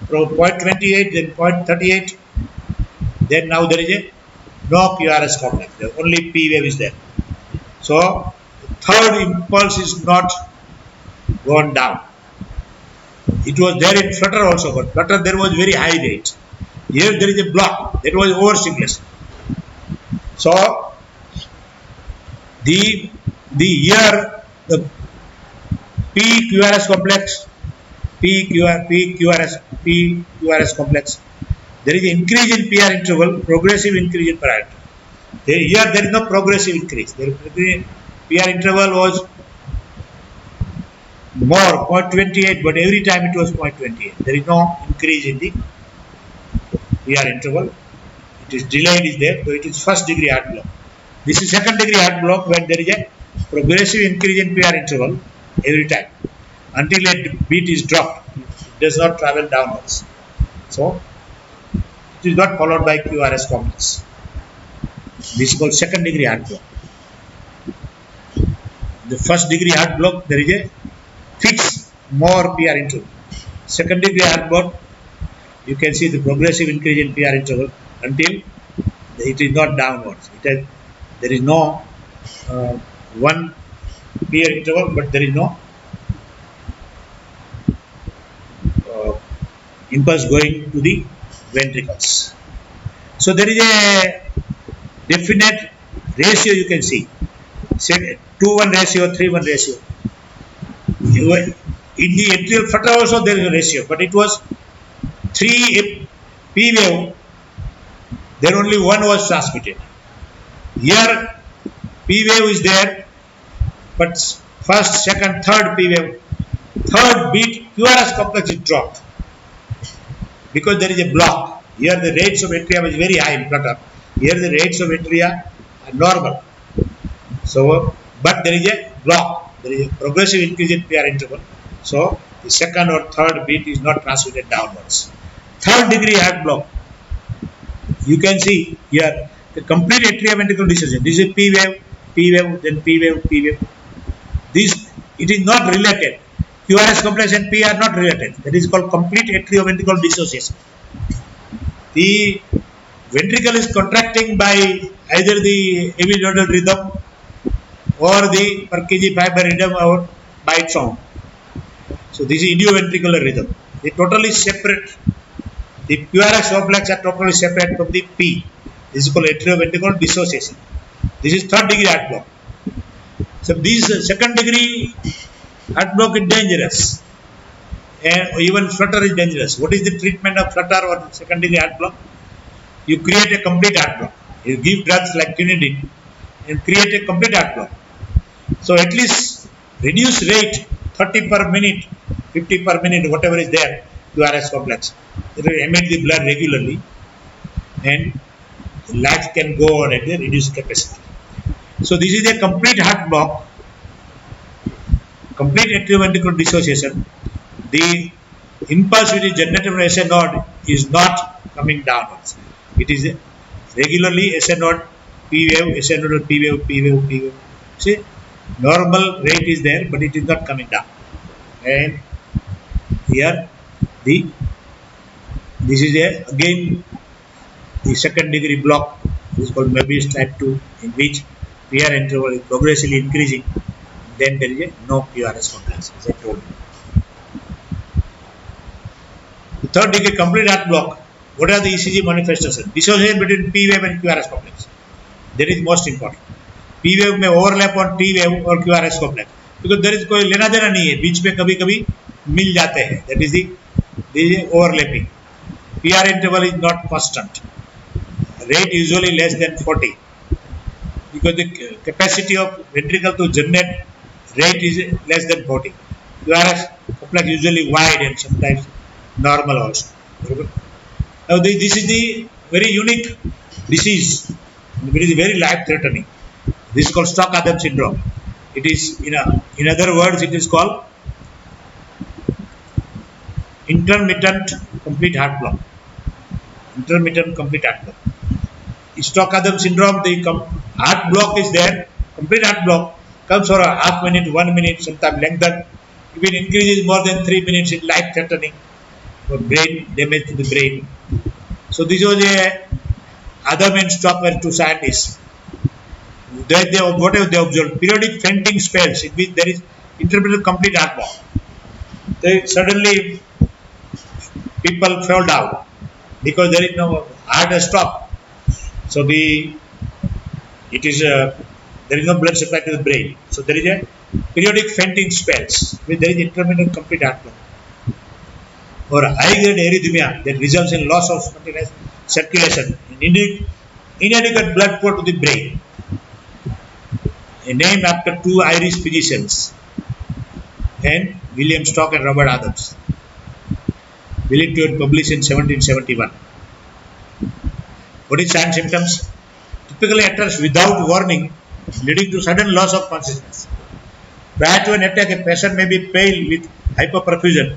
From 0.28, then 0.38, then now there is a no QRS complex. Only P wave is there. So third impulse is not gone down. It was there in flutter also, but flutter there was very high rate. Here there is a block that was overstimulation. So the here the PQRS complex, PQRS complex, there is increase in PR interval, progressive increase in PR interval. Here there is no progressive increase. The PR interval was more 0.28, but every time it was 0.28. There is no increase in the PR interval. It is delayed is there, so it is first degree heart block. This is second degree heart block when there is a progressive increase in PR interval every time until a beat is dropped. It does not travel downwards. So it is not followed by QRS complex. This is called second degree heart block. The first degree heart block there is a fixed more PR interval. Second degree heart block, you can see the progressive increase in PR interval until it is not downwards. There is no one PR interval, but there is no impulse going to the ventricles. So there is a definite ratio you can see. Say 2:1 ratio, 3:1 ratio. In the atrial flutter also there is a ratio, but it was 3 P wave, then only one was transmitted. Here P wave is there, but first, second, third P wave, third beat QRS complex is dropped because there is a block. Here the rates of atria is very high in flutter. Here the rates of atria are normal. So, but there is a block. There is a progressive increase in PR interval. So the second or third beat is not transmitted downwards. Third degree heart block. You can see here the complete atrioventricular dissociation. This is P wave, then P wave, P wave. This it is not related. QRS complex and P are not related. That is called complete atrioventricular dissociation. The ventricle is contracting by either the heavy nodal rhythm or the Purkinje fiber rhythm or by its own. So this is idioventricular rhythm. They totally separate. The QRS complex are totally separate from the P. This is called atrioventricular dissociation. This is third degree heart block. So this second degree heart block is dangerous. And even flutter is dangerous. What is the treatment of flutter or second degree heart block? You create a complete heart block. You give drugs like quinidine and create a complete heart block. So at least reduce rate 30 per minute, 50 per minute, whatever is there, QRS complex. It will emit the blood regularly and life can go on at a reduced capacity. So this is a complete heart block, complete atrioventricular dissociation. The impulse which is generated from SN node is not coming downwards. It is regularly SN node, P wave, SN node, P wave, P wave, P wave. See, normal rate is there, but it is not coming down. And here this is again the second degree block. This is called Möbius type 2, in which PR interval is progressively increasing. Then there is a no QRS complex, as I told you. The third degree complete heart block. What are the ECG manifestations? Dissociation between P wave and QRS complex. That is most important. P wave may overlap on T wave or QRS complex because there is कोई लेना देना नहीं है, बीच में कभी-कभी मिल जाते हैं. That is the overlapping. PR interval is not constant. Rate usually less than 40 because the capacity of ventricle to generate rate is less than 40. QRS complex usually wide and sometimes normal also. Now this is the very unique disease. It is very life threatening. This is called Stokes-Adams syndrome. It is in other words it is called intermittent complete heart block. Intermittent complete heart block. Stokes-Adams syndrome, the heart block is there, complete heart block comes for a half minute, 1 minute, sometimes lengthen. If it increases more than 3 minutes, it's life threatening for brain damage to the brain. So this was a other main stop were two scientists. Whatever they observed, periodic fainting spells in which there is intermittent complete heart block. They suddenly people fell down because there is no heart stop. So it is there is no blood supply to the brain. So there is a periodic fainting spells with there is intermittent complete heart block or high grade arrhythmia that results in loss of spontaneous circulation, inadequate blood flow to the brain. Named after two Irish physicians, and William Stock and Robert Adams. William Stewart published in 1771. What is signs symptoms? Typically occurs without warning, leading to sudden loss of consciousness. Prior to an attack, a patient may be pale with hypoperfusion.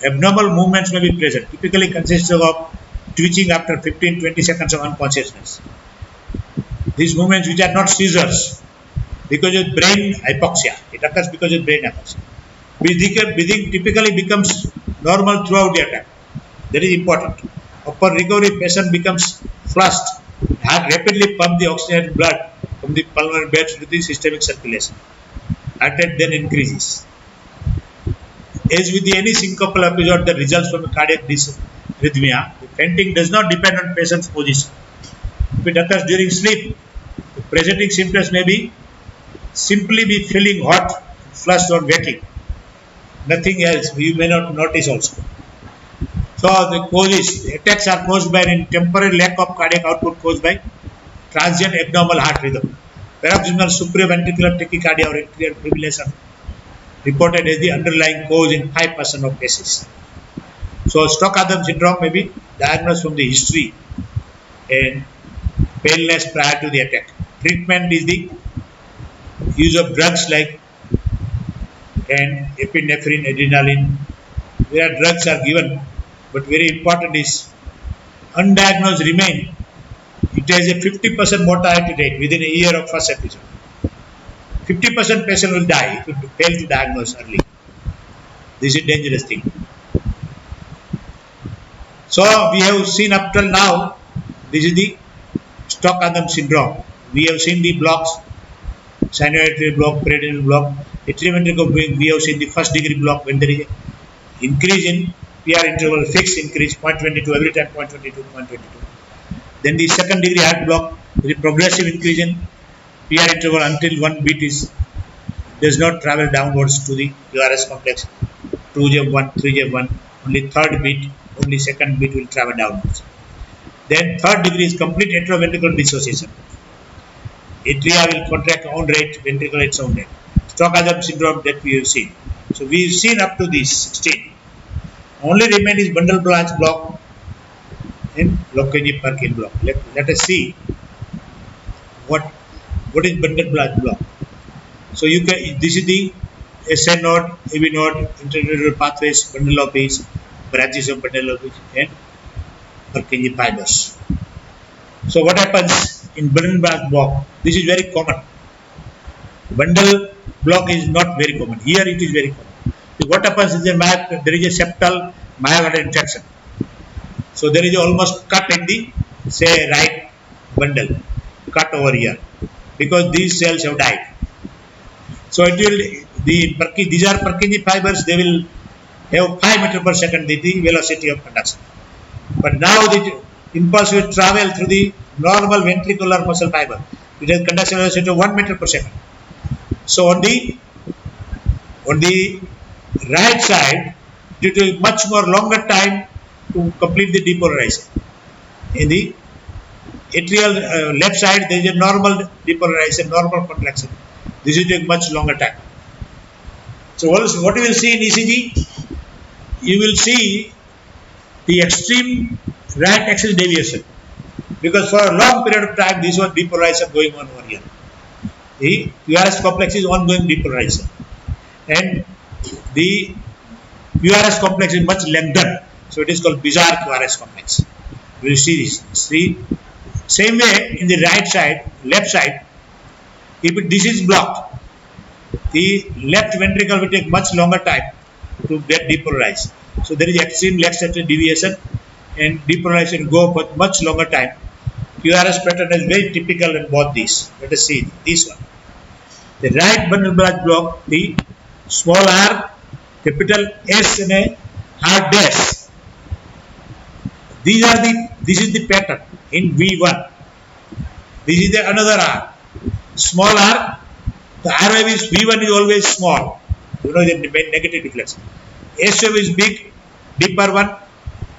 Abnormal movements may be present, typically consisting of twitching after 15-20 seconds of unconsciousness. These movements, which are not seizures, because of brain hypoxia, it occurs because of brain hypoxia. Breathing typically becomes normal throughout the attack. That is important. Upon recovery, patient becomes flushed. Heart rapidly pump the oxygenated blood from the pulmonary beds to the systemic circulation. Heart rate then increases. As with any syncopal episode that results from a cardiac dysrhythmia, the fainting does not depend on patient's position. If it occurs during sleep, the presenting symptoms may be simply be feeling hot, flushed or waking. Nothing else. You may not notice also. So the attacks are caused by a temporary lack of cardiac output caused by transient abnormal heart rhythm. Paroxysmal supraventricular tachycardia or atrial fibrillation reported as the underlying cause in 5% of cases. So Stock-Adams syndrome may be diagnosed from the history and paleness prior to the attack. Treatment is the use of drugs like epinephrine, adrenaline, where drugs are given, but very important is undiagnosed remain. It has a 50% mortality rate within a year of first episode. 50% patient will die if you fail to diagnose early. This is a dangerous thing. So we have seen up till now, this is the Stock-Adams syndrome. We have seen the blocks, sinoatrial block, periatrial block, atrioventricular block. We have seen the first degree block when there is increase in PR interval, fixed increase 0.22 every time, 0.22, 0.22. Then the second degree heart block, there is progressive increase in PR interval until one beat does not travel downwards to the QRS complex. 2J1, 3J1, only third beat, only second beat will travel downwards. Then third degree is complete atrioventricular dissociation. Atria will contract own rate, ventricle its own rate. Stock-Adams syndrome that we have seen. So we have seen up to this 16. Only remain is bundle branch block and Lockerbie-Perkin block. Let us see what is bundle branch block. So this is the SN node, AV node, interneural pathways, bundle of these, branches of bundle of these, and Purkinje fibers. So what happens in bundle branch block? This is very common. Bundle block is not very common. Here it is very common. So what happens is there is a septal myocardial infarction. So there is almost cut in the right bundle, cut over here, because these cells have died. So it will these are Purkinje fibers. They will have 5 meters per second the velocity of conduction. But now the impulse will travel through the normal ventricular muscle fiber. It has conduction velocity of 1 meter per second. So on the right side, it will take much more longer time to complete the depolarization. In the atrial left side, there is a normal depolarization, normal contraction. This will take much longer time. So what you will see in ECG, you will see the extreme right axis deviation, because for a long period of time this was depolarization going on over here. The QRS complex is ongoing depolarization, and the QRS complex is much lengthened, so it is called bizarre QRS complex. You will see this. See, same way in the right side, left side, If this is blocked, the left ventricle will take much longer time to get depolarized. So there is extreme left atrial deviation and depolarization go for much longer time. QRS pattern is very typical in both these. Let us see this one. The right bundle branch block, the small r, capital S and a R dash. This is the pattern in V1. This is the another R. Small r, the R wave is V1 is always small. You know the negative deflection. S wave is big, deeper one,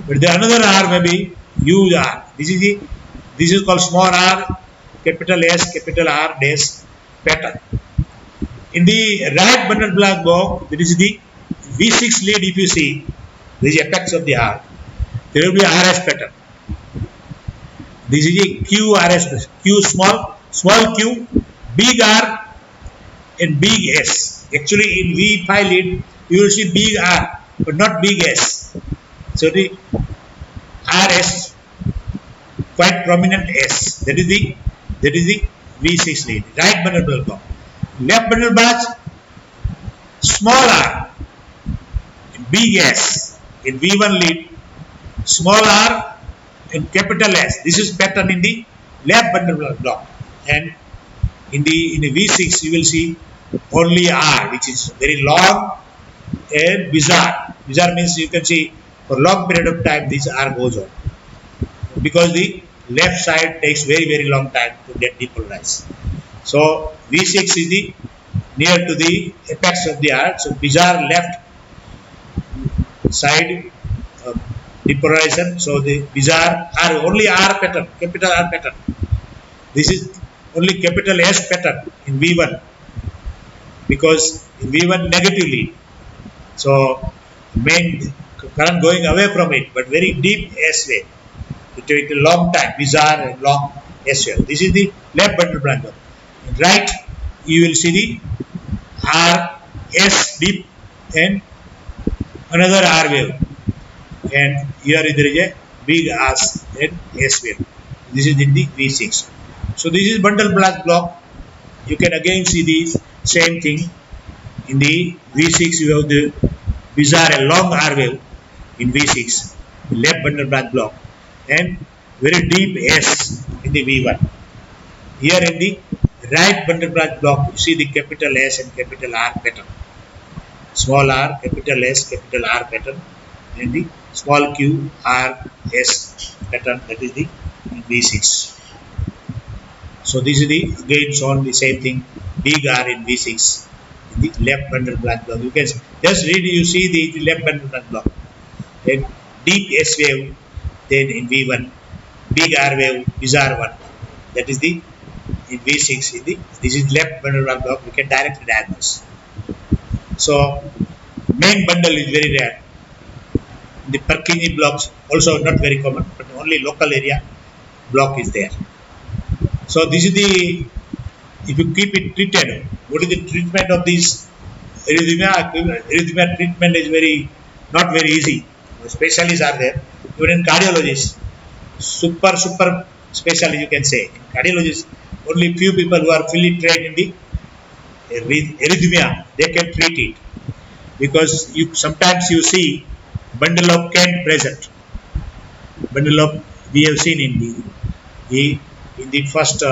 but the another R may be huge R. This is called small r, capital S, capital R dash pattern. In the right bundle branch block, there is the V6 lead. If you see, this is apex of the R. There will be RS pattern. This is a QRS, Q small Q, big R and big S. Actually, in V5 lead, you will see big R, but not big S. So the RS, quite prominent S. That is the V6 lead. Right bundle block. Left bundle branch, small r, big S. In V1 lead, small r and capital S. This is pattern in the left bundle block. And in the V6 you will see only R, which is very long and bizarre. Bizarre means you can see for long period of time this R goes on, because the left side takes very long time to get depolarized. So V6 is the near to the apex of the R. So bizarre left side depolarization. So the bizarre R, only R pattern, capital R pattern. This is only capital S pattern in V1, because in V1 negatively. So main current going away from it, but very deep S wave. It takes a long time, bizarre and long S wave. This is the left bundle branch. Right, you will see the R, S deep and another R wave. And here there is a big R and S wave. This is in the V6. So this is bundle branch block. You can again see the same thing. In the V6 you have the bizarre and long R wave in V6, left bundle branch block, and very deep S in the V1. Here in the right bundle branch block, you see the capital S and capital R pattern. Small r, capital S, capital R pattern, and the small q, R, S pattern, that is the V6. So this is the again shown the same thing, big R in V6, in the left bundle branch block. You can just read, you see the left bundle branch block. Then deep S wave, then in V1, big R wave, bizarre one. That is the in V6. This is left bundle branch block. We can directly diagnose. So main bundle is very rare. The Purkinje blocks also not very common, but only local area block is there. So this is the, if you keep it treated, what is the treatment of this arrhythmia? Arrhythmia treatment is not very easy. Specialists are there. Even in cardiologists, super specialists you can say. In cardiologists, only few people who are fully trained in the arrhythmia, they can treat it, because sometimes you see bundle of Kent present. Bundle of, we have seen in the first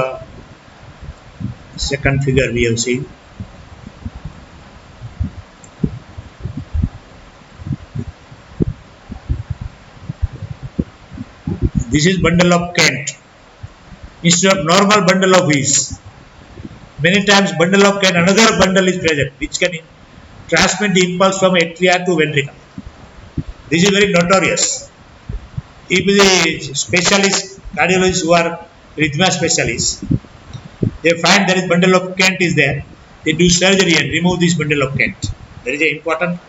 second figure we have seen. This is bundle of Kent instead of normal bundle of his. Many times bundle of Kent, another bundle is present which can transmit the impulse from atria to ventricle. This is very notorious. If the specialists, cardiologists who are arrhythmia specialists, they find there is bundle of Kent is there, they do surgery and remove this bundle of Kent. There is an important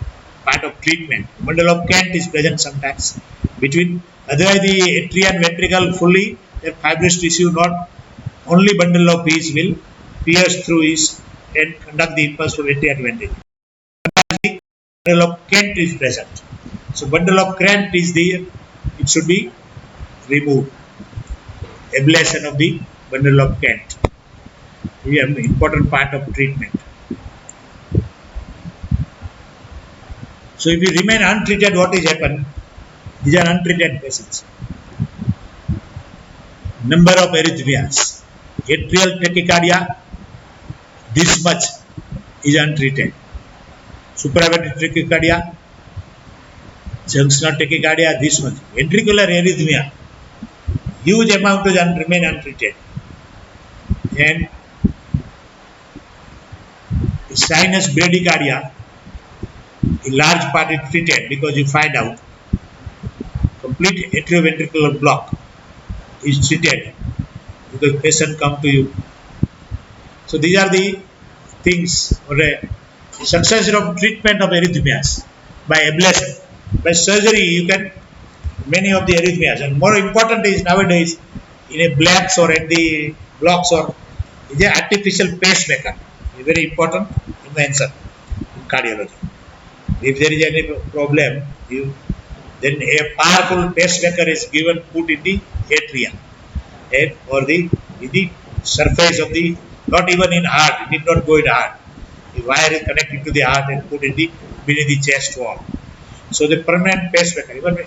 part of treatment. Bundle of Kent is present sometimes between, otherwise the atria and ventricle fully, their fibrous tissue, not only bundle of his will pierce through his and conduct the impulse from atria to ventricle. The bundle of Kent is present. So bundle of Kent is there, it should be removed. Ablation of the bundle of Kent. We have important part of treatment. So if you remain untreated, what is happen? These are untreated patients. Number of arrhythmias. Atrial tachycardia, this much is untreated. Supraventricular tachycardia, junctional tachycardia, this much. Ventricular arrhythmia, huge amount is remain untreated. And sinus bradycardia, a large part is treated because you find out complete atrioventricular block is treated because patient come to you. So these are the things or a success of treatment of arrhythmias by ablation. By surgery you can many of the arrhythmias, and more important is nowadays in a blacks or in the blocks or is an artificial pacemaker. A very important invention in cardiology. If there is any problem, then a powerful pacemaker is given put in the atria and or the in the surface of the, not even in heart, it did not go in heart. The wire is connected to the heart and put in the beneath the chest wall. So the permanent pacemaker, even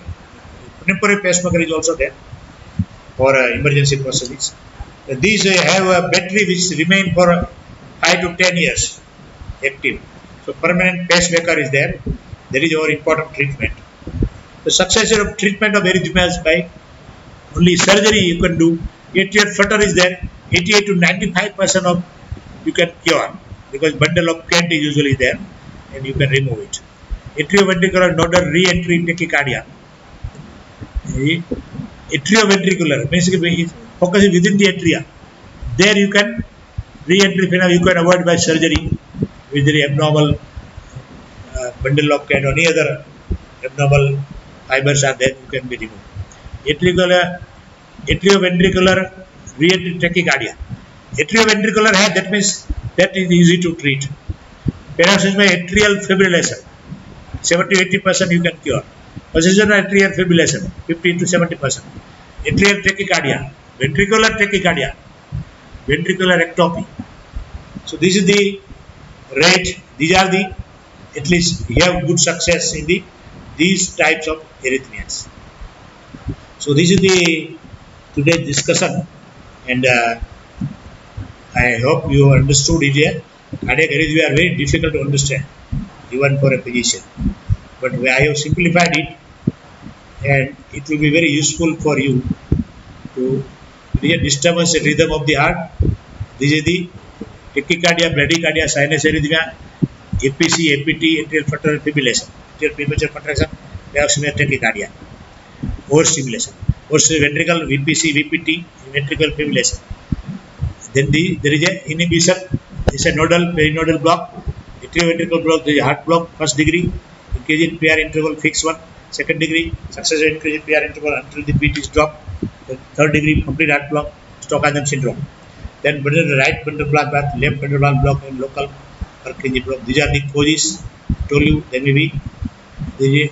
temporary pacemaker is also there for emergency procedures. These have a battery which remain for 5 to 10 years active. So permanent pacemaker is there. That is our important treatment. The success of treatment of arrhythmias by only surgery you can do. Atrial flutter is there. 88 to 95% of you can cure because bundle of Kent is usually there and you can remove it. Atrioventricular nodal re-entry tachycardia. Atrioventricular basically focusing within the atria. There you can re-entry phenomena you can avoid by surgery with the abnormal bundle of Kent or any other abnormal fibers are there, you can be removed. Atrioventricular re-entry tachycardia. Atrioventricular head, that means that is easy to treat. Paroxysmal atrial fibrillation, 70 to 80% you can cure. Positional atrial fibrillation, 50 to 70%. Atrial tachycardia, ventricular tachycardia, ventricular ectopy. So this is the rate. These are the, at least you have good success in the these types of arrhythmias. So this is the today's discussion, and I hope you understood it here. Cardiac arrhythmia are very difficult to understand, even for a physician. But I have simplified it, and it will be very useful for you to disturbance the rhythm of the heart. This is the tachycardia, bradycardia, sinus arrhythmia, APC, APT, atrial flutter fibrillation, atrial premature contraction, paroxysmal tachycardia, overstimulation, ventricle, VPC, VPT, ventricular fibrillation. Then there is a inhibition. It's a nodal, perinodal block, atrioventricular block, there is a heart block, first degree, increase in PR interval, fixed one, second degree, successive increase in PR interval until the beat is dropped, then third degree, complete heart block, Stockhausen syndrome. Then right bundle block, left bundle block, and local Purkinje block. These are the causes. I told you there may be the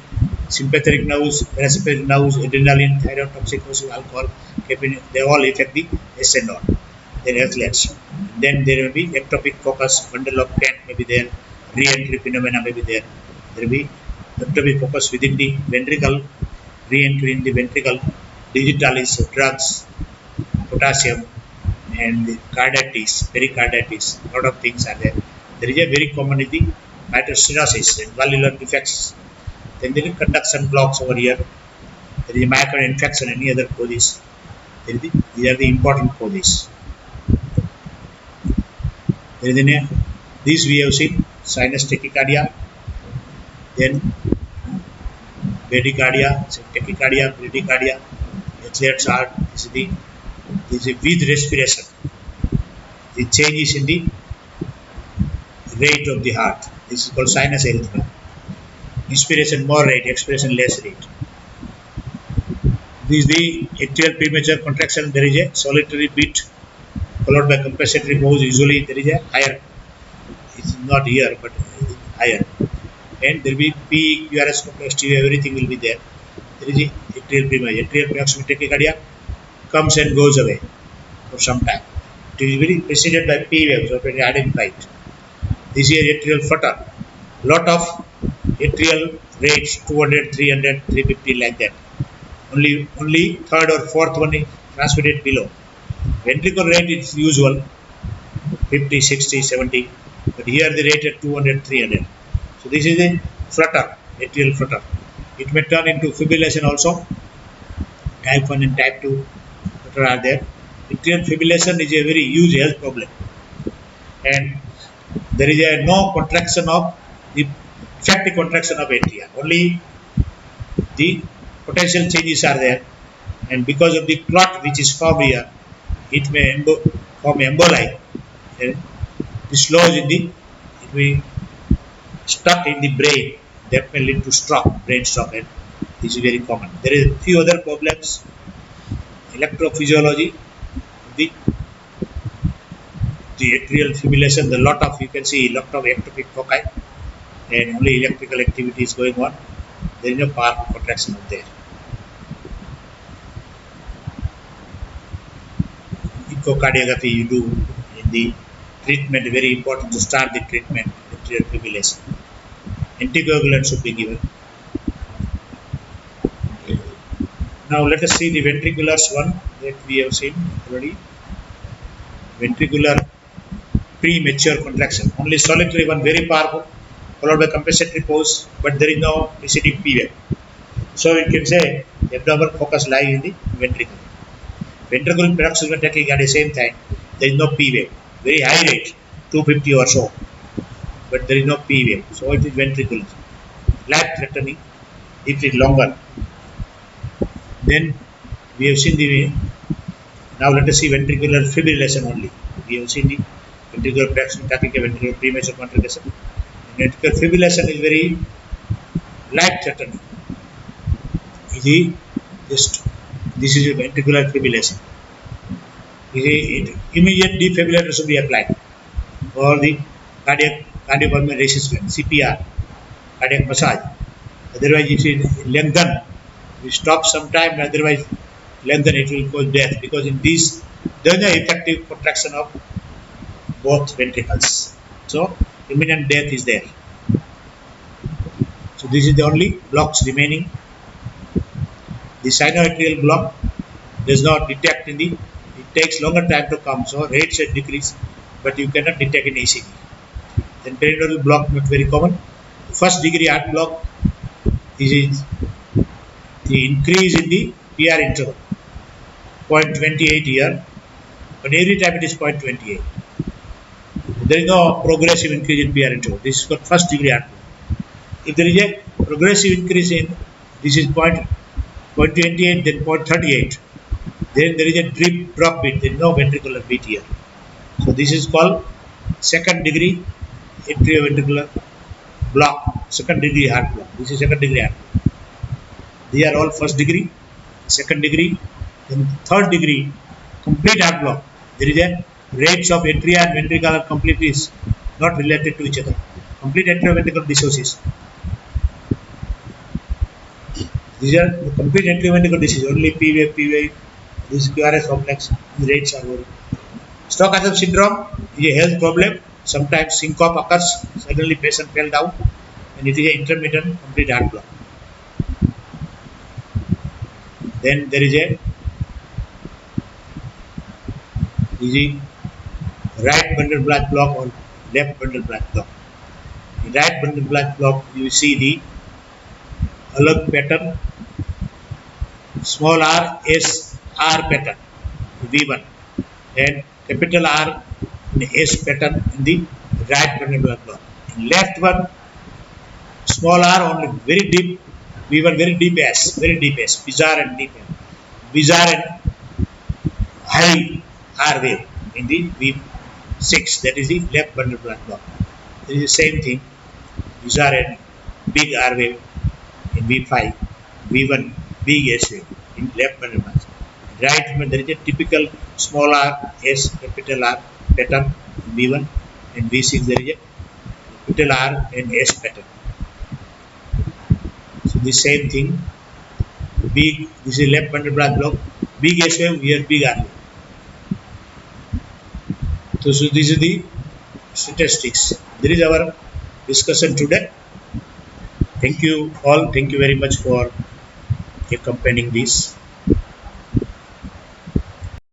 sympathetic nerves, parasympathetic nerves, adrenaline, thyroid, toxicosis, alcohol, caffeine, they all affect the S node. Then athletes. Then there will be ectopic focus, bundle of Kent may be there, re-entry phenomena may be there. There will be ectopic focus within the ventricle, re-entry in the ventricle, digitalis, drugs, potassium, and the carditis, pericarditis, a lot of things are there. There is a very common is the mitral stenosis and valvular defects. Then there is conduction blocks over here. There is a myocardial infection, any other causes. These are the important causes. There is a, this we have seen sinus tachycardia, then bradycardia, tachycardia, bradycardia, athlete's heart. This is with respiration. The change is in the rate of the heart. This is called sinus arrhythmia. Inspiration more rate, expiration less rate. This is the atrial premature contraction. There is a solitary beat followed by compensatory pause. Usually there is a higher. It's not here, but higher. And there will be P, QRS complex, TU, everything will be there. There is a atrial premature. Atrial proximal tachycardia comes and goes away for some time. It is very preceded by P wave, so when you identify it. This is atrial flutter. Lot of atrial rates 200, 300, 350 like that. Only third or fourth one is transmitted below. Ventricle rate is usual 50, 60, 70, but here the rate at 200, 300. So this is a flutter, atrial flutter. It may turn into fibrillation also. Type 1 and type 2 flutter are there. Atrial fibrillation is a very huge health problem, and there is a no contraction of the effective contraction of atria. Only the potential changes are there, and because of the clot which is formed here, it may form emboli. And this loss in the it will stuck in the brain, that may lead to stroke, brain stroke, and this is very common. There is a few other problems. Electrophysiology, the atrial fibrillation, the lot of, you can see lot of ectopic foci, and only electrical activity is going on. There is no power contraction out there. Echocardiography you do in the treatment, very important to start the treatment atrial fibrillation. Anticoagulant should be given. Now let us see the ventriculars one that we have seen already. Ventricular premature contraction, only solitary one, very powerful, followed by compensatory pause, but there is no preceding P wave. So you can say abnormal focus lies in the ventricle. Ventricular paroxysmal tachycardia at the same time, there is no P wave, very high rate, 250 or so, but there is no P wave. So it is ventricular, life threatening if it is longer. Then we have seen the, now let us see ventricular fibrillation only. We have seen the ventricular paroxysmal tachycardia, ventricular premature contraction. Ventricular fibrillation is very life threatening. This is a ventricular fibrillation. Immediate defibrillator should be applied for the cardiopulmonary resistance, CPR, cardiac massage. Otherwise, if it lengthen, we stop sometime. Otherwise, lengthen, it will cause death, because in this there is no effective contraction of both ventricles. So imminent death is there. So this is the only blocks remaining. The sinoatrial block does not detect in the, it takes longer time to come, so rates should decrease, but you cannot detect in ECG. Then perineural block, not very common. First degree heart block, this is the increase in the PR interval, 0.28 here, but every time it is 0.28. There is no progressive increase in PR interval. This is for first degree heart block. If there is a progressive increase in, this is 0.28, then 0.38, then there is a drop beat, there is no ventricular beat here. So this is called second degree atrioventricular block, second degree heart block. This is second degree heart block. They are all first degree, second degree, then third degree complete heart block. There is a rates of atria and ventricle are completely is not related to each other. Complete atrioventricular dissociation. These are the complete atrioventricular disease. Only P wave, this QRS complex, the rates are low. Stokasm syndrome is a health problem. Sometimes syncope occurs, suddenly patient fell down, and it is an intermittent complete heart block. Then there is a right bundle branch block or left bundle branch block. The right bundle branch block, you see the alug pattern, small r, s, r pattern, V1, and capital R and S pattern in the right bundle branch block. In left one, small r only very deep, V1 very deep S, bizarre and deep S, bizarre and high R wave in the V6, that is the left bundle branch block. It is the same thing, bizarre and big R wave in V5, V1 big S wave in left bundle branch. Right, there is a typical small r, S, capital R pattern in V1, and V6 there is a capital R and S pattern. So the same thing, big, this is left bundle branch block, big S wave, here big R wave. So this is the statistics. There is our discussion today. Thank you all. Thank you very much for accompanying this.